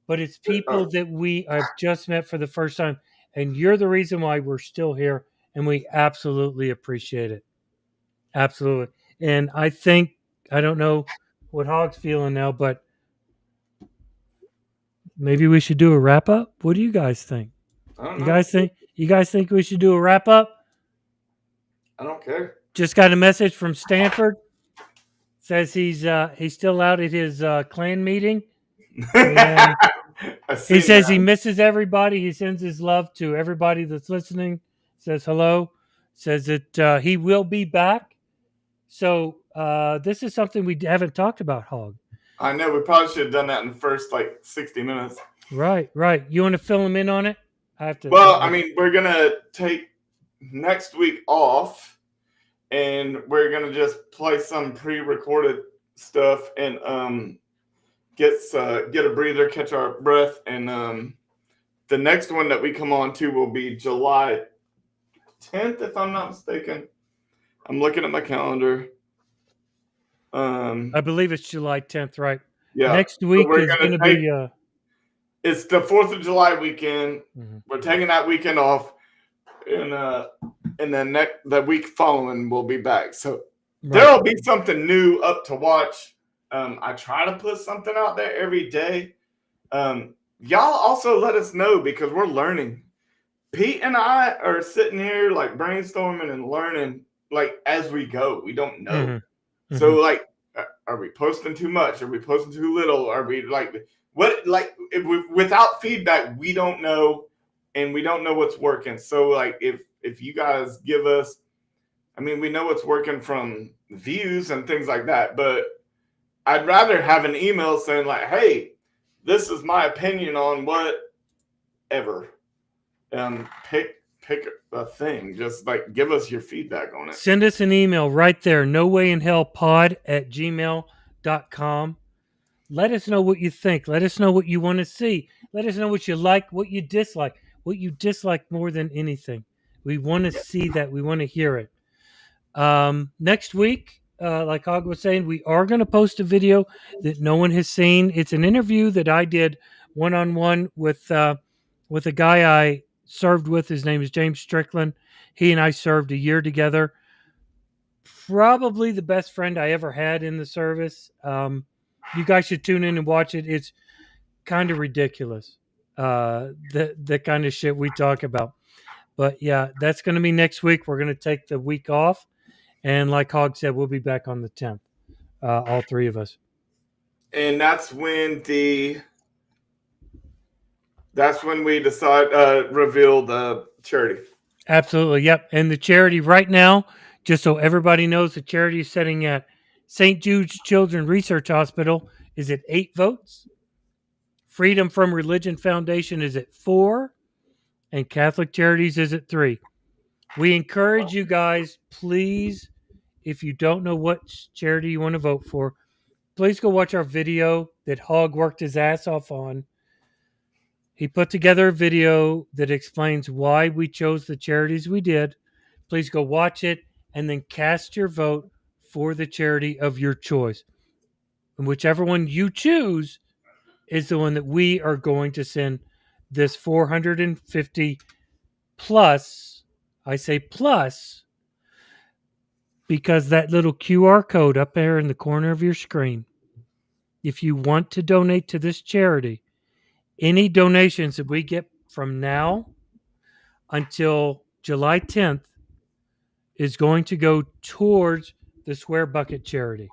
But it's Uh, people that we have just met for the first time. And you're the reason why we're still here. And we absolutely appreciate it. Absolutely. And I think, I don't know what Hog's feeling now, but maybe we should do a wrap up. What do you guys think? I don't You know. guys think you guys think we should do a wrap up? I don't care. Just got a message from Stanford. Says he's still out at his clan meeting, and I he seen says he that. misses everybody. He sends his love to everybody that's listening. Says hello. Says that he will be back. So this is something we haven't talked about, Hog. I know we probably should have done that in the first like 60 minutes. Right, right. You want to fill him in on it? I have to. Well, I mean, we're gonna take next week off, and we're gonna just play some pre-recorded stuff and get a breather, catch our breath, and the next one that we come on to will be July 10th, if I'm not mistaken. I'm looking at my calendar. I believe it's July 10th, right? Yeah, Next so week we're is gonna going to take. be. It's the 4th of July weekend. Mhm. We're taking that weekend off, and then the week following we'll be back. So Right. there'll be something new up to watch. I try to put something out there every day. Y'all also let us know because we're learning. Pete and I are sitting here like brainstorming and learning like as we go. We don't know. So Mhm. like, are we posting too much? Are we posting too little? Are we like what? Like without feedback, we don't know, and we don't know what's working. So like, if you guys give us, I mean, we know what's working from views and things like that, but I'd rather have an email saying like, "Hey, this is my opinion on whatever." Pick a thing. Just like give us your feedback on it. Send us an email right there, nowayinhellpod@gmail.com. Let us know what you think. Let us know what you want to see. Let us know what you like, what you dislike more than anything. We want to see that. We want to hear it. Next week, like Hog was saying, we are going to post a video that no one has seen. It's an interview that I did one on one with a guy I served with. His name is James Strickland. He and I served a year together. Probably the best friend I ever had in the service. You guys should tune in and watch it. It's kind of ridiculous. The kind of shit we talk about. But yeah, that's going to be next week. We're going to take the week off. And like Hog said, we'll be back on the 10th, all three of us. And that's when we decide reveal the charity. Absolutely. Yep. And the charity right now, just so everybody knows, the charity is setting at St. Jude's Children's Research Hospital is at 8 votes. Freedom from Religion Foundation is at 4. And Catholic Charities is at 3. We encourage you guys, please, if you don't know what charity you want to vote for, please go watch our video that Hog worked his ass off on. He put together a video that explains why we chose the charities we did. Please go watch it and then cast your vote for the charity of your choice. And whichever one you choose is the one that we are going to send this 450 plus, I say plus, because that little QR code up there in the corner of your screen, if you want to donate to this charity, any donations that we get from now until July 10th is going to go towards the Swear Bucket charity.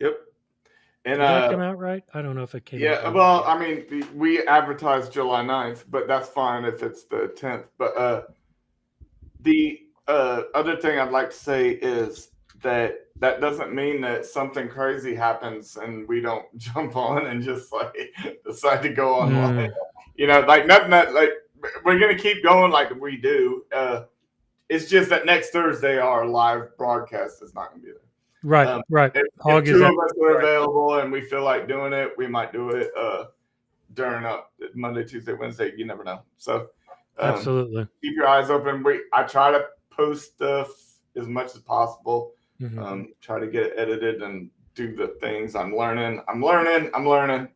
Yep. And Did that come out right? I don't know if it came out yeah, right. well, I mean, we advertised July 9th, but that's fine if it's the 10th. But the other thing I'd like to say is that that doesn't mean that something crazy happens and we don't jump on and just like decide to go online. You know, like nothing that like we're gonna keep going like we do. It's just that next Thursday our live broadcast is not gonna be there. Right, right. If two of us are available and we feel like doing it, we might do it during Monday, Tuesday, Wednesday. You never know. So absolutely, keep your eyes open. I try to post stuff as much as possible. Try to get it edited and do the things. I'm learning.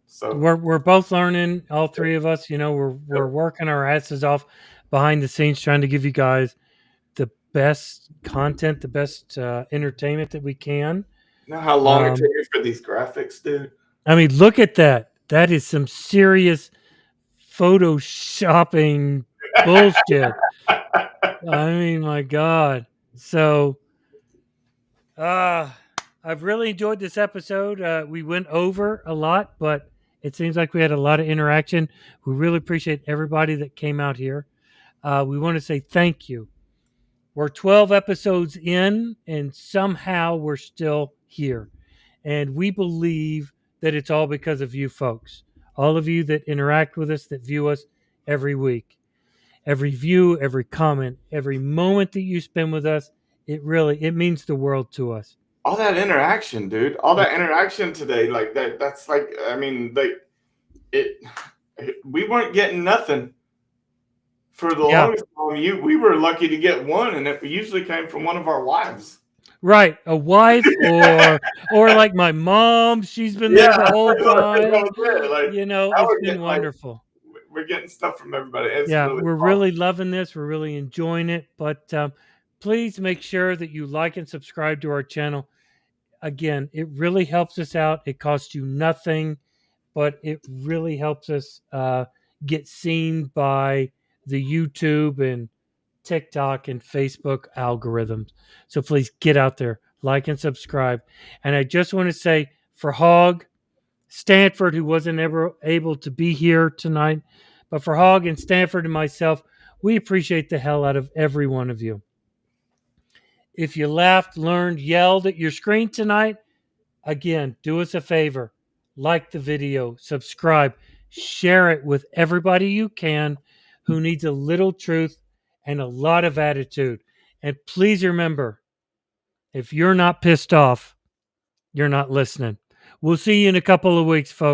So we're both learning. All three of us. You know, we're working our asses off behind the scenes, trying to give you guys the best content, the best entertainment that we can. You know how long it takes for these graphics, dude? I mean, look at that. That is some serious photoshopping bullshit. I mean, my God. So, I've really enjoyed this episode. We went over a lot, but it seems like we had a lot of interaction. We really appreciate everybody that came out here. We want to say thank you. We're 12 episodes in, and somehow we're still here. And we believe that it's all because of you folks. All of you that interact with us, that view us every week. Every view, every comment, every moment that you spend with us, it means the world to us. All that interaction, dude. All that interaction today, like that's like, I mean, we weren't getting nothing for the longest time. We were lucky to get one, and it usually came from one of our wives. Right, a wife or like my mom. She's been there the whole time. Like, you know, it's been wonderful. We're getting stuff from everybody. It's we're really loving this. We're really enjoying it. But please make sure that you like and subscribe to our channel. Again, it really helps us out. It costs you nothing, but it really helps us get seen by the YouTube and TikTok and Facebook algorithms. So please get out there, like and subscribe. And I just want to say for Hogg, Stanford, who wasn't ever able to be here tonight, but for Hogg and Stanford and myself, we appreciate the hell out of every one of you. If you laughed, learned, yelled at your screen tonight, again, do us a favor. Like the video, subscribe, share it with everybody you can who needs a little truth and a lot of attitude. And please remember, if you're not pissed off, you're not listening. We'll see you in a couple of weeks, folks.